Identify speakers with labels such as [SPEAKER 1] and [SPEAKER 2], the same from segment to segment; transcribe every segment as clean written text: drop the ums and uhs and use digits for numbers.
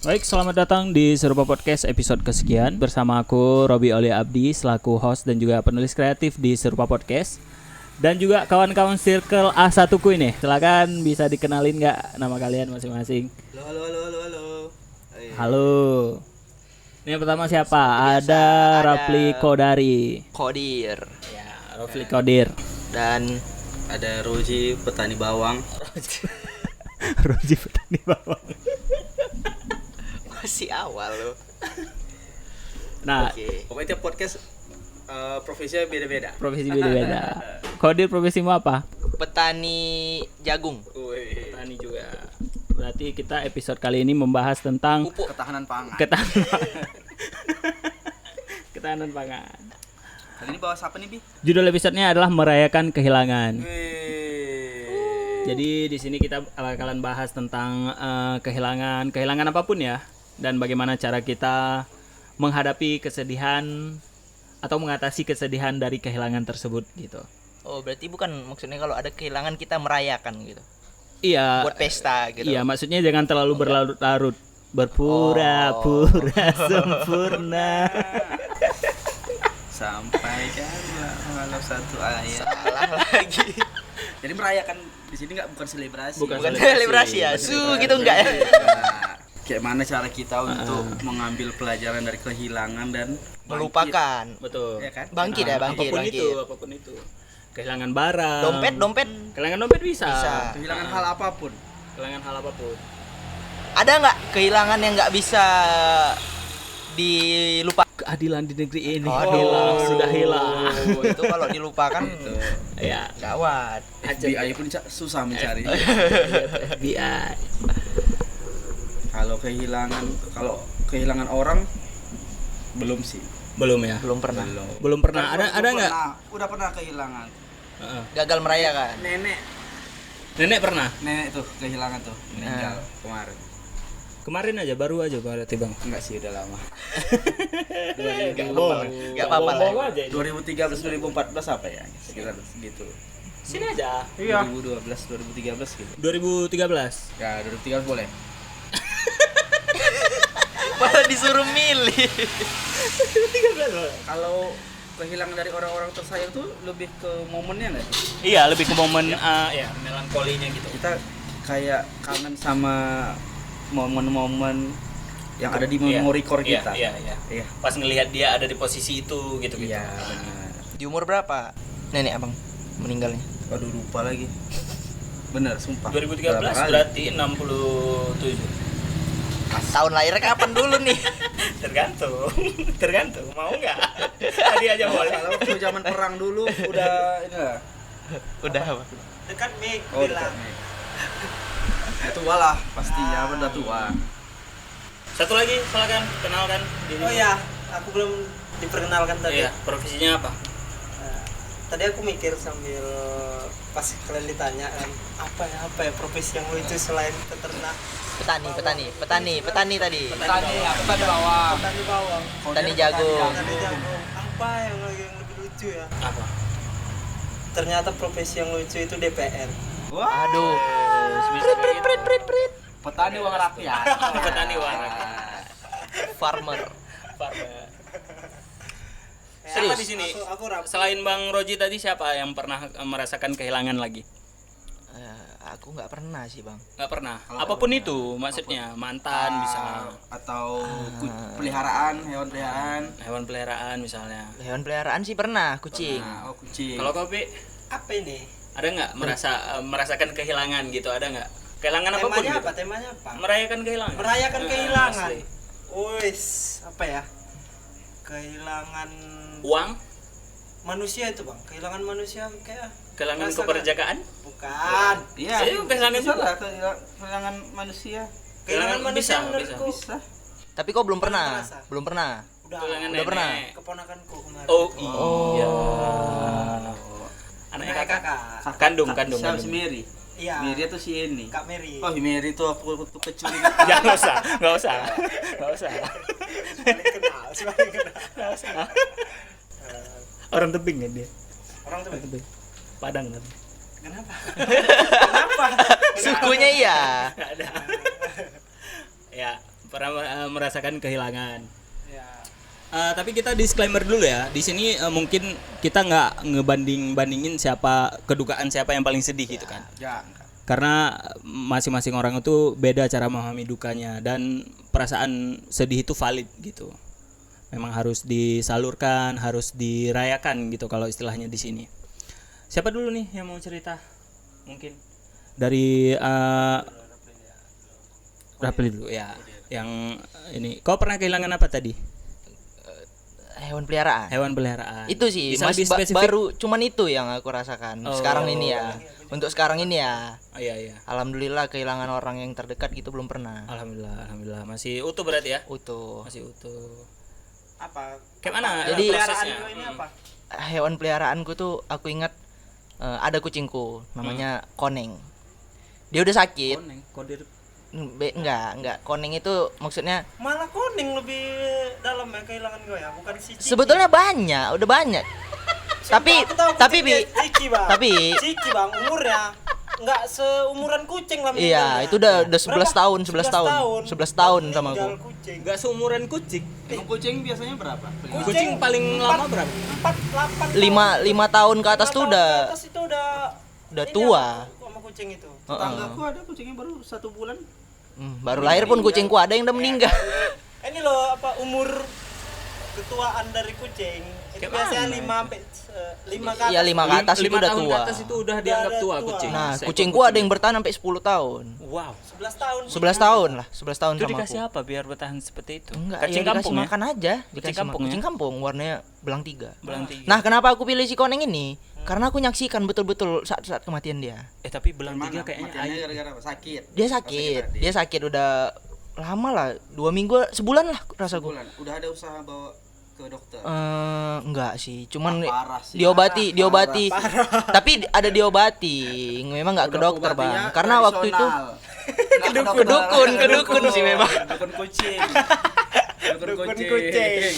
[SPEAKER 1] Baik, selamat datang di Serupa Podcast episode kesekian. Bersama aku, Robi Oli Abdi, selaku host dan juga penulis kreatif di Serupa Podcast. Dan juga kawan-kawan circle A1ku ini. Silakan bisa dikenalin nggak nama kalian masing-masing?
[SPEAKER 2] Halo.
[SPEAKER 1] Halo. Ini yang pertama siapa? Ada Rafli Kodari.
[SPEAKER 3] Kodir
[SPEAKER 1] Ya, Rafli Kodir.
[SPEAKER 3] dan
[SPEAKER 2] Ada Roji, petani bawang.
[SPEAKER 1] Roji petani bawang.
[SPEAKER 3] masih awal loh.
[SPEAKER 1] Nah,
[SPEAKER 3] Oke.
[SPEAKER 2] Pokoknya tiap podcast profesinya beda-beda.
[SPEAKER 1] profesi beda-beda. Kodir profesimu apa?
[SPEAKER 3] Petani jagung.
[SPEAKER 2] Wih.
[SPEAKER 1] Petani juga. Berarti kita episode kali ini membahas tentang
[SPEAKER 3] Pupuk.
[SPEAKER 2] Ketahanan pangan.
[SPEAKER 1] ketahanan pangan.
[SPEAKER 2] Kali ini bahas apa nih, Bi?
[SPEAKER 1] Judul episodenya adalah merayakan kehilangan.
[SPEAKER 2] Wih.
[SPEAKER 1] Jadi di sini kita bakalan bahas tentang kehilangan apapun ya, dan bagaimana cara kita menghadapi kesedihan atau mengatasi kesedihan dari kehilangan tersebut gitu.
[SPEAKER 3] Oh, berarti bukan maksudnya kalau ada kehilangan kita merayakan gitu.
[SPEAKER 1] Iya.
[SPEAKER 3] Buat pesta gitu.
[SPEAKER 1] Iya, maksudnya jangan terlalu berlarut-larut, berpura-pura sempurna.
[SPEAKER 2] Sampaikanlah walau satu ayat.
[SPEAKER 3] Salah lagi.
[SPEAKER 2] Jadi merayakan di sini bukan selebrasi.
[SPEAKER 1] Bukan
[SPEAKER 3] Bukan selebrasi ya. Gitu enggak ya?
[SPEAKER 2] Nah, kayak mana cara kita untuk mengambil pelajaran dari kehilangan dan bangkit,
[SPEAKER 3] Melupakan.
[SPEAKER 1] Betul.
[SPEAKER 2] ya kan?
[SPEAKER 3] Bangkit ya, bangkit, bangkit.
[SPEAKER 1] Apapun itu. Kehilangan barang.
[SPEAKER 3] Dompet.
[SPEAKER 1] Kehilangan dompet bisa.
[SPEAKER 3] Bisa.
[SPEAKER 2] Kehilangan hal apapun.
[SPEAKER 1] Kehilangan hal apapun.
[SPEAKER 3] Ada nggak kehilangan yang nggak bisa dilupakan?
[SPEAKER 1] Keadilan di negeri ini
[SPEAKER 3] Aduh.
[SPEAKER 1] sudah hilang.
[SPEAKER 3] Itu kalau dilupakan
[SPEAKER 2] Itu.
[SPEAKER 1] Ya,
[SPEAKER 3] gawat.
[SPEAKER 2] FBI pun susah mencari.
[SPEAKER 1] FBI.
[SPEAKER 2] Kalau kehilangan orang belum sih.
[SPEAKER 1] Belum ya?
[SPEAKER 3] Belum pernah.
[SPEAKER 1] Belum pernah. Ada nggak?
[SPEAKER 2] Udah pernah kehilangan.
[SPEAKER 1] Heeh.
[SPEAKER 3] Gagal merayakan.
[SPEAKER 1] Nenek pernah.
[SPEAKER 2] Nenek tuh kehilangan tuh meninggal kemarin.
[SPEAKER 1] Kemarin aja, baru aja berarti bang.
[SPEAKER 2] Enggak sih, udah lama.
[SPEAKER 3] Gak apa-apa lah.
[SPEAKER 2] 2013 2014 apa ya? Sekitar segitu.
[SPEAKER 1] Sini aja.
[SPEAKER 2] 2012 2013 gitu.
[SPEAKER 1] 2013.
[SPEAKER 2] Ya, 2013 boleh.
[SPEAKER 3] Malah disuruh milih.
[SPEAKER 2] Kalau kehilangan dari orang-orang tersayang tuh lebih ke momennya nggak sih?
[SPEAKER 1] Iya, lebih ke momen ya melankolinya gitu.
[SPEAKER 2] Kita kayak kangen sama momen-momen yang ada di memori core kita.
[SPEAKER 1] Iya.
[SPEAKER 2] Iya.
[SPEAKER 1] Pas ngelihat dia ada di posisi itu gitu.
[SPEAKER 2] Iya, benar.
[SPEAKER 3] Di umur berapa nenek abang meninggalnya?
[SPEAKER 2] Waduh, lupa lagi. Bener, sumpah.
[SPEAKER 1] 2013
[SPEAKER 2] Berapa kali?
[SPEAKER 1] berarti 67.
[SPEAKER 3] Tahun lahirnya kapan dulu nih?
[SPEAKER 1] Tergantung. Mau nggak? Tadi aja boleh.
[SPEAKER 2] Kalau waktu zaman perang dulu udah ini lah.
[SPEAKER 3] Udah apa?
[SPEAKER 4] Dekat Mik
[SPEAKER 2] Oh, dekat nih. Tua lah, pastinya udah tua.
[SPEAKER 1] Satu lagi, silakan kenalkan diri.
[SPEAKER 4] Oh ya, aku belum diperkenalkan tadi.
[SPEAKER 1] Iya, profesinya apa?
[SPEAKER 4] Nah, tadi aku mikir sambil pas kalian ditanya kan, apa ya profesi yang lucu selain peternak.
[SPEAKER 3] Petani tadi.
[SPEAKER 4] Petani bawang.
[SPEAKER 3] Petani jagung.
[SPEAKER 4] Petani jagung. Apa yang lebih lucu ya?
[SPEAKER 1] Apa?
[SPEAKER 4] Ternyata profesi yang lucu itu DPR.
[SPEAKER 2] Wah,
[SPEAKER 3] Aduh.
[SPEAKER 1] Prit.
[SPEAKER 2] petani uang rakyat.
[SPEAKER 1] Petani uang rakyat.
[SPEAKER 3] Farmer.
[SPEAKER 1] Siapa di sini?
[SPEAKER 4] Aku rap.
[SPEAKER 1] Selain Bang Roji tadi siapa yang pernah merasakan kehilangan lagi?
[SPEAKER 3] Aku nggak pernah sih bang.
[SPEAKER 1] Nggak pernah. Apapun itu, maksudnya mantan bisa,
[SPEAKER 2] Atau peliharaan, hewan peliharaan.
[SPEAKER 1] hewan peliharaan misalnya.
[SPEAKER 3] Hewan peliharaan sih pernah, kucing.
[SPEAKER 2] Nah, kucing.
[SPEAKER 1] Kalau kopi
[SPEAKER 4] Apa ini?
[SPEAKER 1] ada nggak merasakan kehilangan gitu? Ada nggak? Kehilangan apapun
[SPEAKER 4] Temanya
[SPEAKER 1] gitu?
[SPEAKER 4] apa? Temanya apa?
[SPEAKER 1] Merayakan kehilangan.
[SPEAKER 4] Merayakan kehilangan.
[SPEAKER 1] Asli.
[SPEAKER 4] Wis, apa ya? Kehilangan
[SPEAKER 1] Uang,
[SPEAKER 4] manusia itu bang, kehilangan manusia kayak
[SPEAKER 1] kehilangan
[SPEAKER 4] Masa
[SPEAKER 1] keperjakaan.
[SPEAKER 4] bukan
[SPEAKER 2] Iya,
[SPEAKER 1] Kehilangan
[SPEAKER 2] bisa
[SPEAKER 1] juga.
[SPEAKER 2] lah, kehilangan manusia.
[SPEAKER 4] kehilangan manusia
[SPEAKER 1] bisa,
[SPEAKER 4] menurutku
[SPEAKER 2] Bisa.
[SPEAKER 3] Tapi kok belum pernah?
[SPEAKER 4] Merasa.
[SPEAKER 3] Belum pernah.
[SPEAKER 4] udah
[SPEAKER 1] Kehilangan
[SPEAKER 3] Udah pernah?
[SPEAKER 1] nenek.
[SPEAKER 4] keponakanku kemarin.
[SPEAKER 1] Oh iya. Anaknya
[SPEAKER 4] Anak
[SPEAKER 1] kakak.
[SPEAKER 4] kakak.
[SPEAKER 1] Kandung.
[SPEAKER 2] Siapa si Mary?
[SPEAKER 4] Iya.
[SPEAKER 2] Mary tuh si ini.
[SPEAKER 4] Kak Mary.
[SPEAKER 2] Oh, Mary tuh aku tuh kecil.
[SPEAKER 1] Ya nggak usah.
[SPEAKER 4] Saling kenal.
[SPEAKER 1] Nggak usah. Orang tebing kan dia.
[SPEAKER 4] Orang tuh
[SPEAKER 1] Tebing. Padang kan.
[SPEAKER 4] kenapa?
[SPEAKER 3] Sukunya iya.
[SPEAKER 1] Nggak ada. Ya, pernah merasakan kehilangan.
[SPEAKER 4] Ya.
[SPEAKER 1] Tapi kita disclaimer dulu ya. Di sini mungkin kita nggak ngebandingin kedukaan siapa yang paling sedih gitu kan.
[SPEAKER 2] Ya.
[SPEAKER 1] Karena masing-masing orang itu beda cara memahami dukanya dan perasaan sedih itu valid gitu. Memang harus disalurkan, harus dirayakan gitu kalau istilahnya di sini. Siapa dulu nih yang mau cerita? Mungkin dari Rapli dulu ya. Yang ini, kau pernah kehilangan apa tadi?
[SPEAKER 3] Hewan peliharaan.
[SPEAKER 1] Hewan peliharaan.
[SPEAKER 3] Itu sih
[SPEAKER 1] Bisa
[SPEAKER 3] Mas
[SPEAKER 1] lebih spesifik?
[SPEAKER 3] baru cuman itu yang aku rasakan sekarang ini ya. Untuk sekarang ini ya.
[SPEAKER 1] Oh, iya.
[SPEAKER 3] Alhamdulillah kehilangan orang yang terdekat gitu belum pernah.
[SPEAKER 1] Alhamdulillah masih utuh berarti ya?
[SPEAKER 3] Utuh.
[SPEAKER 1] Masih utuh.
[SPEAKER 4] Apa?
[SPEAKER 1] Kayak mana?
[SPEAKER 3] Jadi
[SPEAKER 4] Peliharaan
[SPEAKER 1] prosesnya?
[SPEAKER 4] lo ini apa?
[SPEAKER 3] Hewan peliharaanku tuh aku ingat ada kucingku namanya Koneng. Dia udah sakit.
[SPEAKER 1] Koneng, kodir.
[SPEAKER 3] Enggak. Koneng itu maksudnya
[SPEAKER 4] Malah kuning lebih dalam ya kehilangan gue ya, bukan si Ciki.
[SPEAKER 3] sebetulnya udah banyak. Tapi
[SPEAKER 4] Aku tahu kucingnya Ciki, Bang.
[SPEAKER 3] tapi
[SPEAKER 4] Ciki, Bang, umurnya enggak seumuran kucing lah
[SPEAKER 3] iya,
[SPEAKER 4] meninggalnya.
[SPEAKER 3] itu udah 11
[SPEAKER 4] Berapa?
[SPEAKER 3] tahun, 11 tahun. 11 tahun sama aku.
[SPEAKER 4] Meninggal kucing.
[SPEAKER 1] Enggak seumuran kucing.
[SPEAKER 2] Emang kucing biasanya berapa?
[SPEAKER 1] Kucing paling lama berapa?
[SPEAKER 4] 4 8
[SPEAKER 3] 5 tahun ke atas tuh udah
[SPEAKER 4] atas itu udah ini
[SPEAKER 3] tua.
[SPEAKER 4] sama kucing itu.
[SPEAKER 2] Tetanggaku ada kucingnya baru 1 bulan.
[SPEAKER 3] Baru lahir pun kucingku ada yang udah meninggal.
[SPEAKER 4] Ini loh apa umur ketuaan dari kucing itu
[SPEAKER 1] Kayak
[SPEAKER 4] biasanya
[SPEAKER 1] mana
[SPEAKER 4] 5 sampai 5 ke atas.
[SPEAKER 3] Iya, 5 ke atas itu
[SPEAKER 1] 5
[SPEAKER 3] udah
[SPEAKER 1] tahun
[SPEAKER 3] tua.
[SPEAKER 1] ke atas itu udah dianggap tua
[SPEAKER 4] tua.
[SPEAKER 1] kucing.
[SPEAKER 3] Nah,
[SPEAKER 1] Seekor
[SPEAKER 3] kucingku ada yang bertahan sampai 10 tahun.
[SPEAKER 1] Wow.
[SPEAKER 4] 11 tahun.
[SPEAKER 3] 11 tahun lah, 11 tahun
[SPEAKER 1] Itu
[SPEAKER 3] sama
[SPEAKER 1] dikasih
[SPEAKER 3] aku.
[SPEAKER 1] apa biar bertahan seperti itu?
[SPEAKER 3] Enggak,
[SPEAKER 1] Kucing
[SPEAKER 3] ya
[SPEAKER 1] kampung
[SPEAKER 3] dikasih
[SPEAKER 1] ya?
[SPEAKER 3] makan aja.
[SPEAKER 1] Kucing kampung ya?
[SPEAKER 3] Kucing kampung warnanya belang 3.
[SPEAKER 1] Belang 3.
[SPEAKER 3] Nah, kenapa aku pilih si Koneng ini? Karena aku nyaksikan betul-betul saat-saat kematian dia.
[SPEAKER 1] Tapi belang 3
[SPEAKER 2] Mana?
[SPEAKER 1] kayaknya
[SPEAKER 2] Matiannya
[SPEAKER 1] air.
[SPEAKER 2] gara-gara apa? Sakit.
[SPEAKER 3] Dia sakit. Dia sakit udah lama lah, 2 minggu, sebulan lah rasaku.
[SPEAKER 2] Bulan. Udah ada usaha bawa ke dokter.
[SPEAKER 3] Enggak sih, cuman
[SPEAKER 2] Parah sih.
[SPEAKER 3] diobati. Tapi ada diobati, memang enggak ke
[SPEAKER 2] Udah
[SPEAKER 3] dokter,
[SPEAKER 2] obatinya
[SPEAKER 3] Bang. Karena waktu itu
[SPEAKER 2] tradisional.
[SPEAKER 3] ke dukun sih memang.
[SPEAKER 2] Dukun kucing.
[SPEAKER 4] Dukun kucing.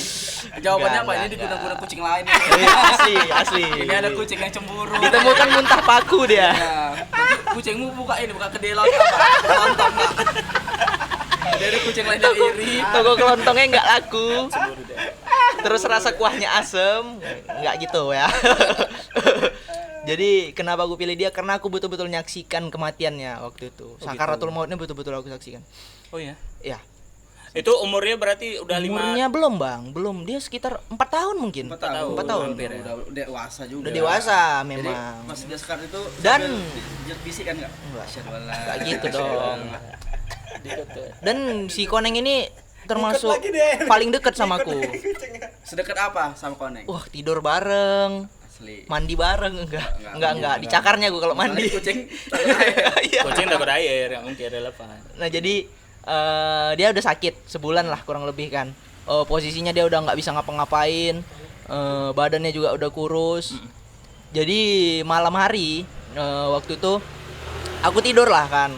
[SPEAKER 2] Jawabannya apa?
[SPEAKER 3] Enggak,
[SPEAKER 2] Ini diguna-guna kucing lain.
[SPEAKER 3] Iya, asli.
[SPEAKER 2] Ini ada kucing yang cemburu.
[SPEAKER 3] Ditemukan muntah paku dia.
[SPEAKER 2] Ya, nanti kucingmu buka kedai laut apa? Kelontong lah. Dari kucing lain yang iri.
[SPEAKER 3] Toko kelontongnya enggak laku. Terus rasa kuahnya asem, enggak gitu ya. Jadi kenapa aku pilih dia? Karena aku betul-betul nyaksikan kematiannya waktu itu. Sakaratul mautnya betul-betul aku saksikan.
[SPEAKER 1] Oh ya.
[SPEAKER 3] Ya.
[SPEAKER 1] Itu umurnya berarti udah 5
[SPEAKER 3] Umurnya belum, Bang. Belum. Dia sekitar 4 tahun mungkin.
[SPEAKER 2] 4 tahun.
[SPEAKER 3] 4 tahun.
[SPEAKER 1] Hampir ya.
[SPEAKER 2] Udah dewasa juga.
[SPEAKER 3] Udah dewasa
[SPEAKER 2] Jadi
[SPEAKER 3] memang.
[SPEAKER 2] pas dia sekarang itu
[SPEAKER 3] Dan-
[SPEAKER 2] bisik kan enggak?
[SPEAKER 3] Enggak.
[SPEAKER 2] Syadwallah.
[SPEAKER 3] Enggak gitu dong. Dan si Koneng ini termasuk
[SPEAKER 4] Ikut lagi deh.
[SPEAKER 3] paling dekat sama aku.
[SPEAKER 2] Sedekat apa sama Koneng?
[SPEAKER 3] Wah, tidur bareng,
[SPEAKER 2] Asli.
[SPEAKER 3] mandi bareng
[SPEAKER 2] Enggak.
[SPEAKER 3] enggak. Dicakarnya gua kalau mandi.
[SPEAKER 2] Kucing.
[SPEAKER 3] Iya.
[SPEAKER 1] kucing takut air, ya mungkin relevan.
[SPEAKER 3] Nah, jadi dia udah sakit sebulan lah kurang lebih kan. Posisinya dia udah nggak bisa ngapa-ngapain, badannya juga udah kurus. Jadi malam hari waktu itu aku tidur lah kan.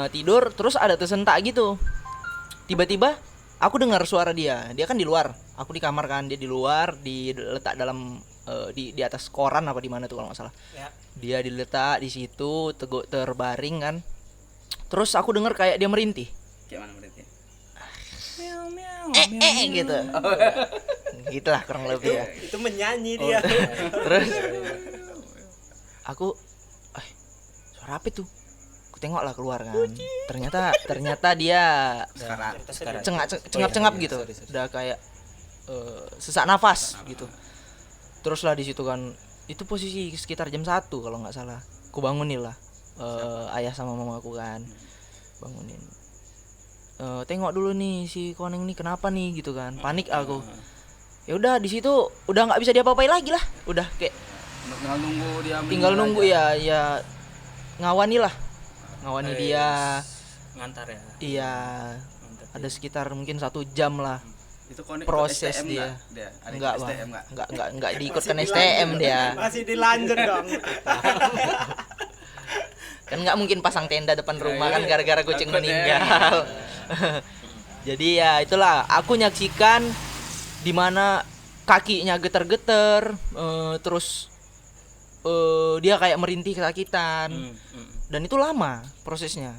[SPEAKER 3] Tidur terus ada tersentak gitu. Tiba-tiba aku dengar suara dia. Dia kan di luar, aku di kamar kan. Dia di luar, diletak dalam di atas koran apa di mana tuh kalau nggak salah.
[SPEAKER 4] Ya.
[SPEAKER 3] Dia diletak di situ terbaring kan. Terus aku dengar kayak dia merintih.
[SPEAKER 2] Kayak mana berarti?
[SPEAKER 3] Gitu. Gitulah kurang lebih ya.
[SPEAKER 4] Itu menyanyi dia.
[SPEAKER 3] Terus aku suara apa tuh? Aku tengok lah keluar kan. Ternyata dia
[SPEAKER 2] Sekarang.
[SPEAKER 3] cengap-cengap gitu. Udah kayak sesak nafas gitu. Terus lah di situ kan itu posisi sekitar jam 1 kalau nggak salah. Aku bangunin lah ayah sama mama aku kan. Bangunin. Tengok dulu nih si Koneng nih kenapa nih gitu kan. Panik aku. Ya udah di situ udah nggak bisa diapa-apain lagi lah. Udah kayak tinggal nunggu ya ngawani lah. Ngawani dia.
[SPEAKER 1] Ngantar ya.
[SPEAKER 3] Iya. Ada sekitar mungkin 1 jam lah.
[SPEAKER 2] Itu Koneng
[SPEAKER 3] Proses
[SPEAKER 2] STM
[SPEAKER 3] dia.
[SPEAKER 2] Dia. Ada
[SPEAKER 3] Enggak,
[SPEAKER 2] STM
[SPEAKER 3] Bang.
[SPEAKER 2] enggak?
[SPEAKER 3] Enggak diikutkan STM dia.
[SPEAKER 4] Masih dilanjut dong.
[SPEAKER 3] Kan nggak mungkin pasang tenda depan rumah kan gara-gara kucing
[SPEAKER 2] Takut ya.
[SPEAKER 3] meninggal. Jadi ya itulah aku nyaksikan di mana kakinya getar-getar, terus dia kayak merintih kesakitan. Dan itu lama prosesnya.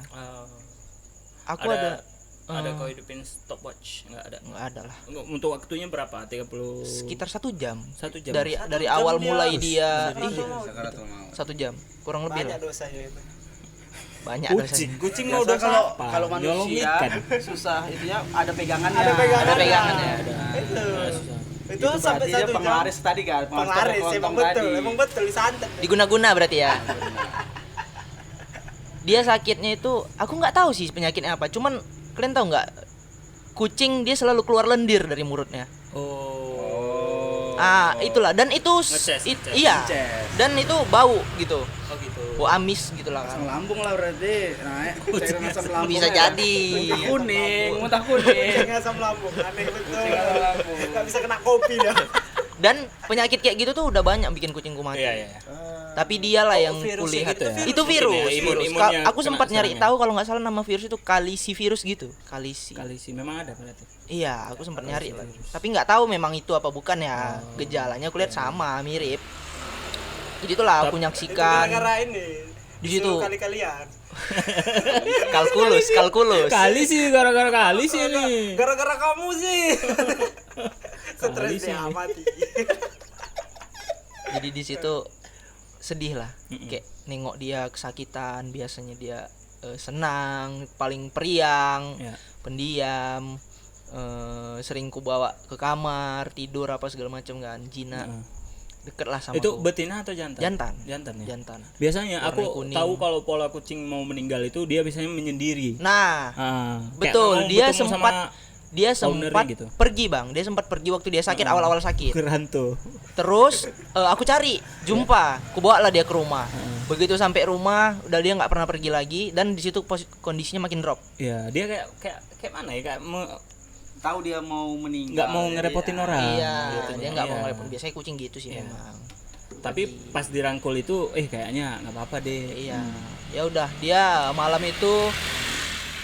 [SPEAKER 3] Aku ada
[SPEAKER 1] Ada kau hidupin stopwatch? Enggak
[SPEAKER 3] ada lah.
[SPEAKER 1] Untuk waktunya berapa? 30
[SPEAKER 3] Sekitar 1 jam.
[SPEAKER 1] 1 jam.
[SPEAKER 3] Dari awal
[SPEAKER 4] jam
[SPEAKER 3] mulai
[SPEAKER 4] dia
[SPEAKER 3] dia
[SPEAKER 2] Sakaratul maut.
[SPEAKER 3] 1 jam kurang lebih
[SPEAKER 4] banyak
[SPEAKER 3] lah.
[SPEAKER 4] dosanya itu.
[SPEAKER 3] Banyak
[SPEAKER 1] Kucing
[SPEAKER 2] Biasa
[SPEAKER 1] mau dosa
[SPEAKER 2] kalau
[SPEAKER 1] apa? Nyolong
[SPEAKER 2] manusia
[SPEAKER 1] ikan.
[SPEAKER 2] susah itunya ada pegangannya.
[SPEAKER 4] Ada
[SPEAKER 3] Ada pegangannya.
[SPEAKER 4] Itu sampai
[SPEAKER 2] berarti dia
[SPEAKER 4] 1 jam.
[SPEAKER 2] penglaris tadi kan.
[SPEAKER 4] Penglaris emang betul disantet.
[SPEAKER 3] Diguna-guna berarti ya. Dia sakitnya itu aku nggak tahu sih penyakitnya apa. Cuman kalian tahu nggak? Kucing dia selalu keluar lendir dari mulutnya.
[SPEAKER 1] Oh.
[SPEAKER 3] Itulah dan itu
[SPEAKER 1] Ngeces.
[SPEAKER 3] iya.
[SPEAKER 2] Ngeces.
[SPEAKER 3] Dan itu bau gitu.
[SPEAKER 1] Oh gitu.
[SPEAKER 3] Bau amis gitu lah
[SPEAKER 2] Asam
[SPEAKER 3] kan.
[SPEAKER 2] lambung lah berarti. Naik cairan asam lambung.
[SPEAKER 3] Bisa
[SPEAKER 2] ya.
[SPEAKER 3] jadi.
[SPEAKER 2] Muntah kuning.
[SPEAKER 4] Kucing asam lambung aneh betul.
[SPEAKER 2] Kucing asam lambung.
[SPEAKER 4] Nggak bisa kena kopi ya.
[SPEAKER 3] Dan penyakit kayak gitu tuh udah banyak bikin kucingku mati.
[SPEAKER 1] Iya.
[SPEAKER 3] Tapi dialah yang
[SPEAKER 4] virus
[SPEAKER 3] pulih.
[SPEAKER 4] gitu ya?
[SPEAKER 3] Itu virus.
[SPEAKER 1] Mungkin ya,
[SPEAKER 3] virus.
[SPEAKER 1] imunnya
[SPEAKER 3] Aku
[SPEAKER 1] kena
[SPEAKER 3] sempat nyari
[SPEAKER 1] serangnya.
[SPEAKER 3] tahu kalau nggak salah nama virus itu kalisi virus gitu. Kalisi.
[SPEAKER 1] Kalisi memang ada berarti.
[SPEAKER 3] Iya, aku sempat nyari. Tapi nggak tahu memang itu apa bukan ya. Gejalanya aku lihat sama, mirip. Jadi itulah aku
[SPEAKER 4] Itu
[SPEAKER 3] menyaksikan
[SPEAKER 4] gara-gara ini.
[SPEAKER 3] Di situ.
[SPEAKER 4] Disuruh kali-kalian.
[SPEAKER 3] kalkulus.
[SPEAKER 1] Kali sih gara-gara kali sih ini.
[SPEAKER 4] Gara-gara kamu sih. Stres
[SPEAKER 1] Kali sih.
[SPEAKER 4] dia mati.
[SPEAKER 3] Jadi di situ sedih lah. Kayak nengok dia kesakitan, biasanya dia senang, paling periang,
[SPEAKER 1] Ya.
[SPEAKER 3] pendiam, sering ku bawa ke kamar, tidur apa segala macam kan, jinak. Deket lah sama
[SPEAKER 1] Itu
[SPEAKER 3] aku.
[SPEAKER 1] betina atau jantan?
[SPEAKER 3] Jantan.
[SPEAKER 1] Jantan ya.
[SPEAKER 3] Jantan.
[SPEAKER 1] Biasanya
[SPEAKER 3] Warna
[SPEAKER 1] aku
[SPEAKER 3] kuning.
[SPEAKER 1] tahu kalau pola kucing mau meninggal itu dia biasanya menyendiri.
[SPEAKER 3] Nah,
[SPEAKER 1] Kayak
[SPEAKER 3] betul,
[SPEAKER 1] mau
[SPEAKER 3] dia
[SPEAKER 1] bertemu
[SPEAKER 3] sempat
[SPEAKER 1] ownernya
[SPEAKER 3] sempat
[SPEAKER 1] gitu.
[SPEAKER 3] pergi bang, dia sempat pergi waktu dia sakit, awal-awal sakit.
[SPEAKER 1] Geranto.
[SPEAKER 3] Terus aku cari, jumpa, aku bawa lah dia ke rumah. Begitu sampai rumah, udah dia nggak pernah pergi lagi dan di situ kondisinya makin drop.
[SPEAKER 1] Ya, dia kayak mana ya? Kayak
[SPEAKER 2] Tahu dia mau meninggal.
[SPEAKER 1] nggak mau ngerepotin orang.
[SPEAKER 3] Iya,
[SPEAKER 1] gitu.
[SPEAKER 3] dia nggak mau
[SPEAKER 1] Iya.
[SPEAKER 3] ngerepot. Biasanya kucing gitu sih
[SPEAKER 1] Iya.
[SPEAKER 3] memang.
[SPEAKER 1] Tapi pas dirangkul itu kayaknya nggak apa-apa deh.
[SPEAKER 3] Iya, ya udah dia malam itu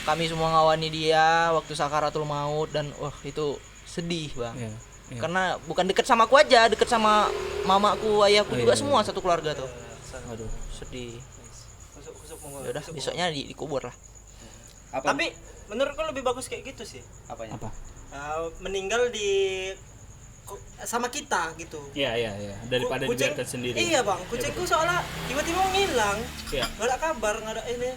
[SPEAKER 3] kami semua ngawani dia waktu sakaratul maut dan wah itu sedih bang.
[SPEAKER 1] Iya, iya.
[SPEAKER 3] Karena bukan deket sama aku aja, deket sama mamaku, ayahku juga
[SPEAKER 1] iya.
[SPEAKER 3] semua satu keluarga tuh.
[SPEAKER 1] Waduh.
[SPEAKER 3] Sedih.
[SPEAKER 4] Kusuk monggo.
[SPEAKER 3] Ya udah besoknya dikubur lah.
[SPEAKER 2] Apa?
[SPEAKER 4] Tapi menurutku lebih bagus kayak gitu sih.
[SPEAKER 2] apanya?
[SPEAKER 1] Apa?
[SPEAKER 4] Meninggal di sama kita gitu.
[SPEAKER 1] Iya. Daripada
[SPEAKER 4] Kucing-
[SPEAKER 1] dibiarkan sendiri.
[SPEAKER 4] Iya bang, kucingku soalnya tiba-tiba ngilang,
[SPEAKER 1] Iya.
[SPEAKER 4] nggak ada kabar, nggak ada ini.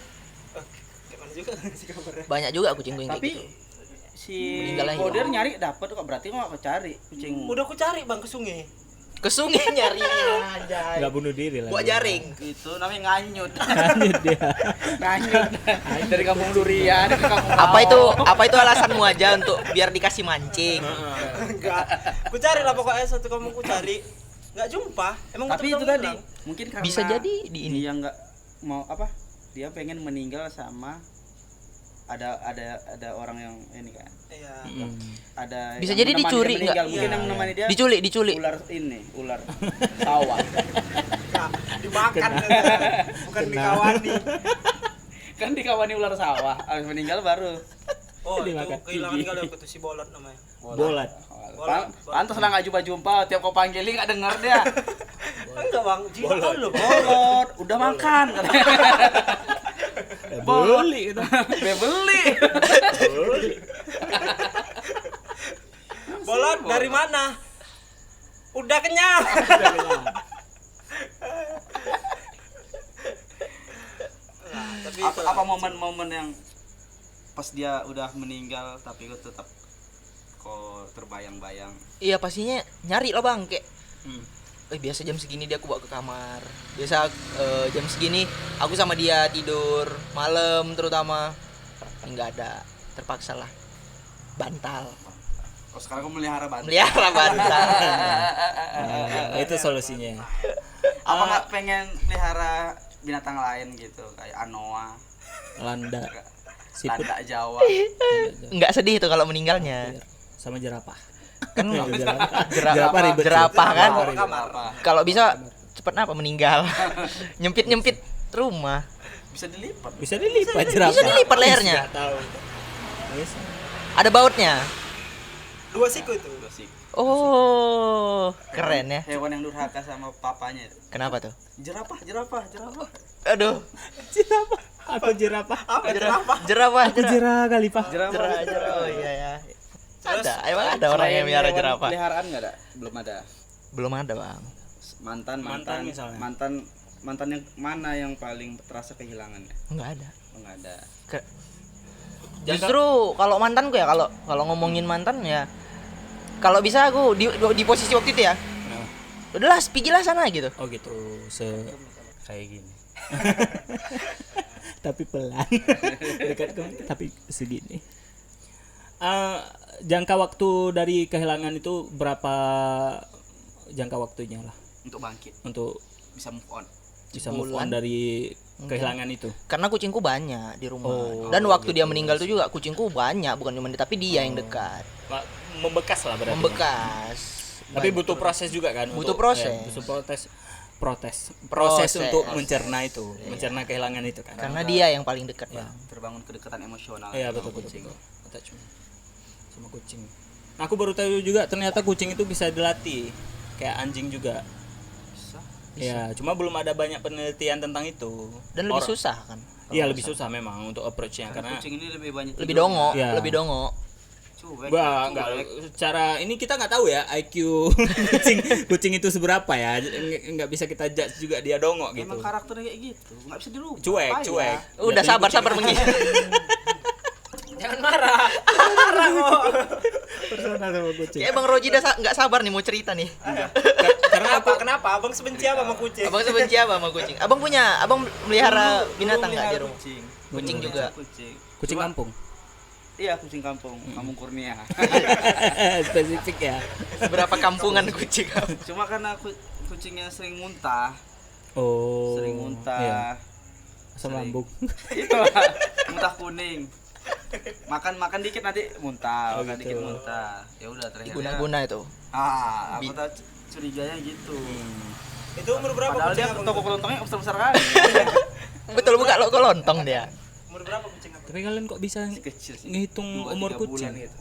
[SPEAKER 4] Gimana juga sih kabarnya?
[SPEAKER 3] Banyak juga kucingku yang kayak
[SPEAKER 2] Tapi
[SPEAKER 3] gitu.
[SPEAKER 2] si
[SPEAKER 3] Meninggal aja.
[SPEAKER 2] Kodir nyari dapat kok, berarti nggak cari kucing.
[SPEAKER 4] Udah aku cari bang ke sungai.
[SPEAKER 3] Ke sungai nyari anjay.
[SPEAKER 1] Nggak bunuh diri lah.
[SPEAKER 3] Buat jaring.
[SPEAKER 2] Itu namanya nganyut.
[SPEAKER 1] Lanjut dia.
[SPEAKER 2] Nganyut dari kampung durian ke kampung
[SPEAKER 3] Apa itu alasanmu aja untuk biar dikasih mancing?
[SPEAKER 4] Enggak, ku cari lah pokoknya satu kamu ku cari, nggak jumpa. Emang
[SPEAKER 2] Tapi itu
[SPEAKER 4] betul-betul
[SPEAKER 2] tadi
[SPEAKER 4] hilang.
[SPEAKER 2] mungkin karena
[SPEAKER 3] Bisa jadi di ini.
[SPEAKER 2] dia nggak mau apa? Dia pengen meninggal sama ada orang yang ini kan.
[SPEAKER 4] Iya.
[SPEAKER 2] Ada
[SPEAKER 3] Bisa
[SPEAKER 2] yang
[SPEAKER 3] jadi
[SPEAKER 2] menemani
[SPEAKER 3] dicuri
[SPEAKER 2] dia meninggal.
[SPEAKER 3] nggak?
[SPEAKER 2] Mungkin
[SPEAKER 4] Iya,
[SPEAKER 2] yang menemani dia
[SPEAKER 3] Diculik.
[SPEAKER 2] ular sawah.
[SPEAKER 4] Nggak, dimakan, bukan dikawani.
[SPEAKER 2] Kan dikawani ular sawah, habis meninggal baru.
[SPEAKER 4] Oh, itu
[SPEAKER 1] Dimakan
[SPEAKER 4] kehilangan
[SPEAKER 1] gigi.
[SPEAKER 4] kali aku tuh si bolot namanya.
[SPEAKER 1] Bolat.
[SPEAKER 2] Pantas lah nggak jumpa tiap kau panggilin nggak denger dia.
[SPEAKER 4] Enggak bang, jinak lu.
[SPEAKER 2] Bolot, udah makan katanya.
[SPEAKER 1] Beli itu.
[SPEAKER 2] Beli.
[SPEAKER 4] Bolot dari mana? Udah kenyang. Nah, tapi
[SPEAKER 2] Apa momen-momen yang pas dia udah meninggal tapi kau tetap kok terbayang-bayang.
[SPEAKER 3] Iya pastinya nyari lah bang kayak.
[SPEAKER 1] Hmm.
[SPEAKER 3] Biasa jam segini dia aku bawa ke kamar. Biasa jam segini aku sama dia tidur malam terutama. Nggak ada, terpaksa lah. Bantal.
[SPEAKER 2] Oh, sekarang kau melihara bantal.
[SPEAKER 3] Melihara bantal.
[SPEAKER 1] Itu solusinya.
[SPEAKER 2] Apa nggak pengen melihara binatang lain gitu kayak anoa,
[SPEAKER 1] Landa. Siput
[SPEAKER 2] landak Jawa.
[SPEAKER 3] Nggak sedih itu kalau meninggalnya.
[SPEAKER 1] sama jerapah.
[SPEAKER 3] Kan
[SPEAKER 1] Jerapah ribet.
[SPEAKER 3] jerapah kan.
[SPEAKER 2] Apa?
[SPEAKER 3] Kalau bisa cepet apa meninggal. Nyempit rumah.
[SPEAKER 2] Bisa dilipat.
[SPEAKER 1] Bisa dilipat jerapah.
[SPEAKER 3] Bisa dilipat lehernya.
[SPEAKER 1] Nggak tahu. Bisa.
[SPEAKER 3] Ada bautnya.
[SPEAKER 4] 2 siku itu.
[SPEAKER 3] Oh, keren ya.
[SPEAKER 2] Hewan yang durhaka sama papanya itu.
[SPEAKER 3] Kenapa tuh?
[SPEAKER 2] Jerapah.
[SPEAKER 3] Aduh.
[SPEAKER 1] Jerapah. Aku jerapah.
[SPEAKER 4] Apa jerapah?
[SPEAKER 3] Jerapah,
[SPEAKER 1] Aku jerah kali, Pak.
[SPEAKER 3] jerapah. Oh iya ya.
[SPEAKER 2] Terus,
[SPEAKER 3] Ada, emang ada orang yang melihara
[SPEAKER 2] hewan
[SPEAKER 3] jerapah.
[SPEAKER 2] Peliharaan enggak ada? Belum ada.
[SPEAKER 3] Belum ada, Bang.
[SPEAKER 1] Mantan misalnya.
[SPEAKER 2] Mantan yang mana yang paling terasa kehilangannya?
[SPEAKER 3] Enggak ada.
[SPEAKER 2] Enggak ada.
[SPEAKER 3] Justru kalau mantanku ya, kalau ngomongin mantan ya, kalau bisa aku di posisi waktu itu ya,
[SPEAKER 1] Nah.
[SPEAKER 3] udahlah pergilah sana gitu.
[SPEAKER 1] Oh gitu,
[SPEAKER 2] Kayak gini.
[SPEAKER 1] tapi pelan. Dekat ke tapi segini. Jangka waktu dari kehilangan itu berapa jangka waktunya lah
[SPEAKER 2] Untuk bangkit,
[SPEAKER 1] untuk
[SPEAKER 2] bisa move on.
[SPEAKER 1] bisa move
[SPEAKER 3] Sebulan.
[SPEAKER 1] on dari kehilangan itu?
[SPEAKER 3] Karena kucingku banyak di rumah.
[SPEAKER 1] Oh,
[SPEAKER 3] Dan waktu
[SPEAKER 1] gitu.
[SPEAKER 3] dia meninggal itu juga kucingku banyak, bukan cuma dia, tapi dia yang dekat.
[SPEAKER 1] Membekas lah berarti.
[SPEAKER 3] Membekas.
[SPEAKER 1] Tapi butuh proses juga kan?
[SPEAKER 3] Butuh
[SPEAKER 1] untuk-
[SPEAKER 3] proses.
[SPEAKER 1] butuh proses
[SPEAKER 3] Proses.
[SPEAKER 1] untuk mencerna itu, mencerna kehilangan itu kan.
[SPEAKER 3] Karena dia yang paling dekat,
[SPEAKER 1] Ya.
[SPEAKER 3] Bang.
[SPEAKER 2] Terbangun kedekatan emosional.
[SPEAKER 1] Iya
[SPEAKER 2] sama
[SPEAKER 1] betul
[SPEAKER 2] kucing.
[SPEAKER 1] attachment sama kucing. Nah, aku baru tahu juga ternyata kucing itu bisa dilatih kayak anjing juga.
[SPEAKER 2] Bisa.
[SPEAKER 1] Ya, cuma belum ada banyak penelitian tentang itu.
[SPEAKER 3] Dan lebih susah kan.
[SPEAKER 1] Iya, lebih susah memang untuk approach-nya
[SPEAKER 2] Karena
[SPEAKER 1] karena
[SPEAKER 2] kucing ini lebih banyak
[SPEAKER 3] Lebih
[SPEAKER 2] tidurnya.
[SPEAKER 3] dongo,
[SPEAKER 1] Iya.
[SPEAKER 3] lebih dongo.
[SPEAKER 2] Cuek.
[SPEAKER 1] enggak secara ini kita nggak tahu ya IQ kucing itu seberapa ya. Nggak bisa kita judge juga dia dongok gitu.
[SPEAKER 2] Emang karakternya kayak gitu, nggak bisa dirubah.
[SPEAKER 1] Cuek,
[SPEAKER 2] Apa ya?
[SPEAKER 1] cuek.
[SPEAKER 3] Udah
[SPEAKER 1] Jatuhnya
[SPEAKER 3] sabar
[SPEAKER 1] kucing-
[SPEAKER 3] mengi.
[SPEAKER 4] Jangan marah.
[SPEAKER 1] Personal sama kucing.
[SPEAKER 3] Kayak Bang Roji udah nggak sabar nih mau cerita nih.
[SPEAKER 1] Karena aku
[SPEAKER 4] Kenapa? Abang sebenci apa sama kucing?
[SPEAKER 3] Abang sebenci apa sama kucing? Abang melihara binatang nggak di
[SPEAKER 2] Melihara
[SPEAKER 3] rumah?
[SPEAKER 2] Kucing.
[SPEAKER 3] Kucing
[SPEAKER 2] Dulu
[SPEAKER 3] juga.
[SPEAKER 2] Kucing.
[SPEAKER 1] kucing
[SPEAKER 2] Cuma-
[SPEAKER 1] kampung.
[SPEAKER 2] Iya, kucing kampung, kampung Kurnia.
[SPEAKER 1] Spesifik ya.
[SPEAKER 3] Berapa kampungan kucing?
[SPEAKER 2] Cuma karena kucingnya sering muntah,
[SPEAKER 1] Oh.
[SPEAKER 2] sering muntah.
[SPEAKER 1] Iya. Asam
[SPEAKER 2] Sering.
[SPEAKER 1] lambung.
[SPEAKER 2] Iya, muntah kuning. Makan dikit nanti muntah,
[SPEAKER 1] Oh,
[SPEAKER 2] makan
[SPEAKER 1] gitu.
[SPEAKER 2] dikit muntah. Ya udah terakhirnya.
[SPEAKER 3] Guna-guna itu.
[SPEAKER 2] Aku tak curiganya gitu.
[SPEAKER 4] Itu umur berapa
[SPEAKER 2] Padahal
[SPEAKER 4] kucing
[SPEAKER 2] dia
[SPEAKER 4] abang?
[SPEAKER 2] toko kelontongnya besar-besar kali.
[SPEAKER 3] Betul buka lo lontong dia.
[SPEAKER 4] Umur berapa kucing abang?
[SPEAKER 1] Tapi kalian kok bisa
[SPEAKER 2] Masih kecil sih.
[SPEAKER 1] ngitung
[SPEAKER 2] 2-3
[SPEAKER 1] umur
[SPEAKER 2] bulan
[SPEAKER 1] kucing
[SPEAKER 2] gitu.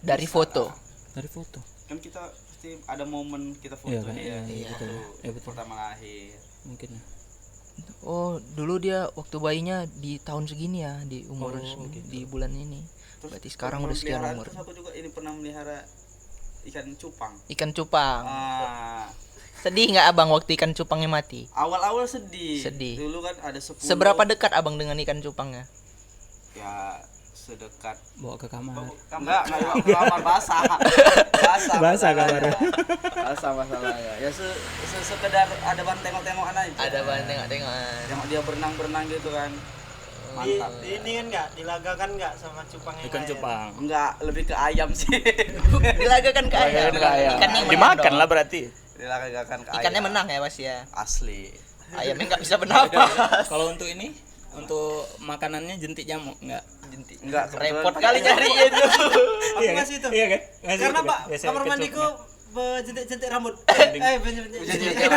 [SPEAKER 3] Dari foto.
[SPEAKER 1] dari foto?
[SPEAKER 2] Kan kita pasti ada momen kita foto
[SPEAKER 1] Iya kan?
[SPEAKER 2] dia.
[SPEAKER 1] Iya, betul. Iya, betul.
[SPEAKER 2] Pertama lahir.
[SPEAKER 1] Mungkin ya.
[SPEAKER 3] Oh, dulu dia waktu bayinya di tahun segini ya, di umur
[SPEAKER 1] Oh, gitu.
[SPEAKER 3] di bulan ini. Berarti sekarang udah sekian
[SPEAKER 2] pemeliharaan
[SPEAKER 3] umur.
[SPEAKER 2] terus aku juga ini pernah melihara ikan cupang.
[SPEAKER 3] Ikan cupang.
[SPEAKER 2] Ah,
[SPEAKER 3] Sedih nggak Abang waktu ikan cupangnya mati?
[SPEAKER 2] awal-awal sedih.
[SPEAKER 3] Sedih.
[SPEAKER 2] Dulu kan ada 10.
[SPEAKER 3] Seberapa dekat Abang dengan ikan cupangnya?
[SPEAKER 2] Ya sedekat.
[SPEAKER 1] Bawa ke kamar.
[SPEAKER 2] Enggak ke kamar basah. Basah.
[SPEAKER 1] Basah
[SPEAKER 2] masalahnya.
[SPEAKER 1] kamarnya.
[SPEAKER 2] Basah masalahnya. Ya sekedar ada bahan tengok-tengokan aja.
[SPEAKER 3] Ada bahan tengok-tengokan.
[SPEAKER 2] Tengok dia berenang-berenang gitu kan.
[SPEAKER 4] Di,
[SPEAKER 2] Mantap.
[SPEAKER 4] ini kan enggak dilagakan enggak sama cupang yang
[SPEAKER 1] Ikan
[SPEAKER 4] lain?
[SPEAKER 1] cupang.
[SPEAKER 2] Enggak, lebih ke ayam sih.
[SPEAKER 3] Dilagakan ke ayam.
[SPEAKER 2] Dilagakan ke ayam.
[SPEAKER 3] Ikannya menang
[SPEAKER 1] Dimakan
[SPEAKER 3] dong.
[SPEAKER 1] lah berarti.
[SPEAKER 2] Dilagakan ke ayam.
[SPEAKER 3] Ikannya menang ya Mas ya.
[SPEAKER 2] Asli.
[SPEAKER 3] Ayamnya nggak bisa bernapas.
[SPEAKER 1] Kalau untuk ini, untuk makanannya jentik nyamuk enggak?
[SPEAKER 3] Jentik.
[SPEAKER 2] Enggak, kebetulan
[SPEAKER 3] Repot
[SPEAKER 2] pakai
[SPEAKER 3] kali
[SPEAKER 2] ayam.
[SPEAKER 3] nyariin tuh.
[SPEAKER 4] Aku ngasih itu.
[SPEAKER 1] Iya kan? Ngasih
[SPEAKER 4] Karena
[SPEAKER 1] itu kan?
[SPEAKER 4] Pak,
[SPEAKER 1] Biasanya
[SPEAKER 4] kamar
[SPEAKER 1] kecupnya.
[SPEAKER 4] mandiku berjentik-jentik rambut.
[SPEAKER 1] Jentik.
[SPEAKER 4] Jentik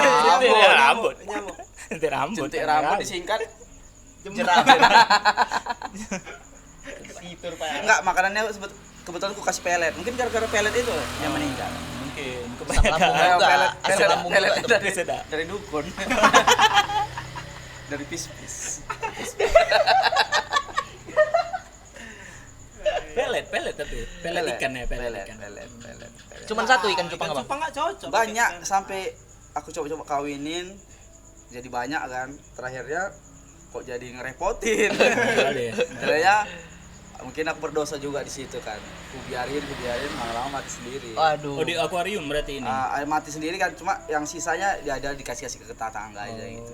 [SPEAKER 1] rambut.
[SPEAKER 4] Nyamuk.
[SPEAKER 1] Jentik rambut.
[SPEAKER 2] Jentik rambut disingkat
[SPEAKER 3] Jerap. Fitur Pak.
[SPEAKER 2] enggak, makanannya kebetulan aku kasih pelet. Mungkin gara-gara pelet itu yang meninggal.
[SPEAKER 1] Mungkin.
[SPEAKER 3] Asam lambung juga. Asam lambung juga itu.
[SPEAKER 2] dari,
[SPEAKER 1] Sedap.
[SPEAKER 2] dari dukun. Dari pis-pis.
[SPEAKER 1] Pelet tapi. Pelet ikan ya, pelet ikan.
[SPEAKER 2] pelet.
[SPEAKER 3] Cuman satu ikan cupang
[SPEAKER 4] Ikan
[SPEAKER 3] Abang.
[SPEAKER 4] cupang enggak cocok.
[SPEAKER 2] Banyak
[SPEAKER 4] pakai ikan.
[SPEAKER 2] sampai aku coba-coba kawinin jadi banyak kan. Terakhirnya kok jadi ngerepotin.
[SPEAKER 1] Kali ya.
[SPEAKER 2] Akhirnya mungkin aku berdosa juga di situ kan. Ku biarin lama-lama mati sendiri.
[SPEAKER 3] Waduh.
[SPEAKER 1] Oh, di akuarium berarti ini.
[SPEAKER 2] Mati sendiri kan, cuma yang sisanya dia ada dikasih ke tetangga aja gitu.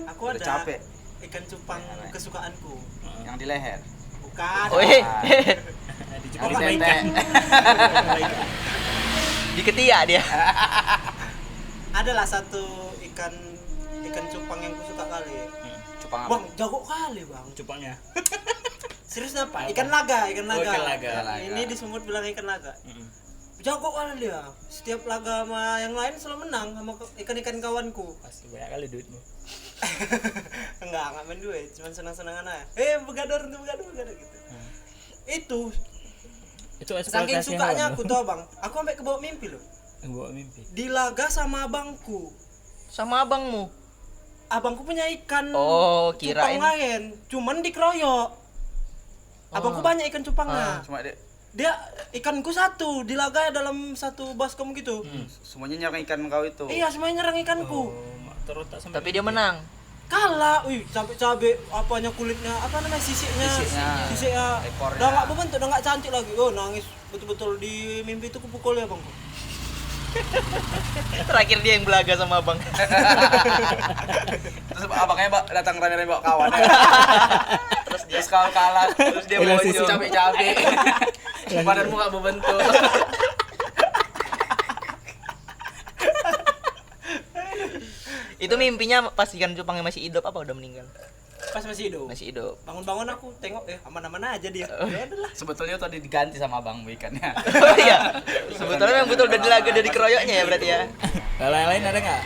[SPEAKER 4] Aku
[SPEAKER 2] Udah
[SPEAKER 4] ada
[SPEAKER 2] capek.
[SPEAKER 4] ikan cupang kesukaanku.
[SPEAKER 2] Yang di leher.
[SPEAKER 4] Bukan.
[SPEAKER 3] Oh,
[SPEAKER 2] Yang
[SPEAKER 1] Di
[SPEAKER 2] di
[SPEAKER 1] Jepang sama
[SPEAKER 2] tete.
[SPEAKER 1] ikan.
[SPEAKER 3] Di ketiak dia.
[SPEAKER 4] Adalah satu ikan cupang yang kusuka kali.
[SPEAKER 2] Cupang apa?
[SPEAKER 4] Bang, jago kali, Bang.
[SPEAKER 1] Cupangnya.
[SPEAKER 4] Serius apa? Ikan laga.
[SPEAKER 1] Oh, ikan laga.
[SPEAKER 2] Ikan laga.
[SPEAKER 4] Ini di Sumut bilang ikan laga. Jago kali dia. Setiap laga sama yang lain selalu menang sama ikan-ikan kawanku.
[SPEAKER 1] Pasti banyak kali duitmu.
[SPEAKER 4] enggak main duit, cuman senang-senangan aja. Begador gitu. Itu
[SPEAKER 1] Itu
[SPEAKER 4] saking
[SPEAKER 1] eksploitasi
[SPEAKER 4] sukanya
[SPEAKER 1] hewan
[SPEAKER 4] aku
[SPEAKER 1] loh.
[SPEAKER 4] tuh, Bang. Aku sampai kebawa mimpi loh.
[SPEAKER 1] Yang bawa mimpi.
[SPEAKER 4] Di laga sama abangku.
[SPEAKER 3] Sama abangmu.
[SPEAKER 4] abangku punya ikan
[SPEAKER 3] Oh,
[SPEAKER 4] cupang
[SPEAKER 3] kirain.
[SPEAKER 4] lain, cuman dikeroyok. Abangku banyak ikan cupangnya.
[SPEAKER 2] Cuma
[SPEAKER 4] Dia ikanku satu dilaga dalam satu baskom gitu.
[SPEAKER 2] semuanya nyerang ikan kau itu.
[SPEAKER 4] Iya, semuanya nyerang ikanku.
[SPEAKER 1] Terus tak sampai
[SPEAKER 3] Tapi dia menang.
[SPEAKER 4] Kalah, sampai cabe apanya kulitnya, apa namanya sisiknya.
[SPEAKER 2] Ekornya.
[SPEAKER 4] Udah nggak berbentuk, udah nggak cantik lagi. Oh, nangis betul-betul di mimpi itu kupukul ya bangku.
[SPEAKER 3] Terakhir dia yang belaga sama abang.
[SPEAKER 2] Terus abangnya datang rame-rame bawa kawan. Terus kalah. Terus dia bawa
[SPEAKER 1] Sisi.
[SPEAKER 2] cabe-cabe. Badanmu nggak berbentuk.
[SPEAKER 3] Itu mimpinya pas ikan cupangnya masih hidup apa udah meninggal?
[SPEAKER 4] Pas masih hidup.
[SPEAKER 3] Masih hidup.
[SPEAKER 4] Bangun-bangun aku tengok aman-aman aja dia. Ya udahlah.
[SPEAKER 2] Sebetulnya tadi diganti sama abang ikannya.
[SPEAKER 3] Oh iya. Sebetulnya memang betul udah dilaga dari keroyoknya ya berarti ya.
[SPEAKER 1] kalau yang lain ada nggak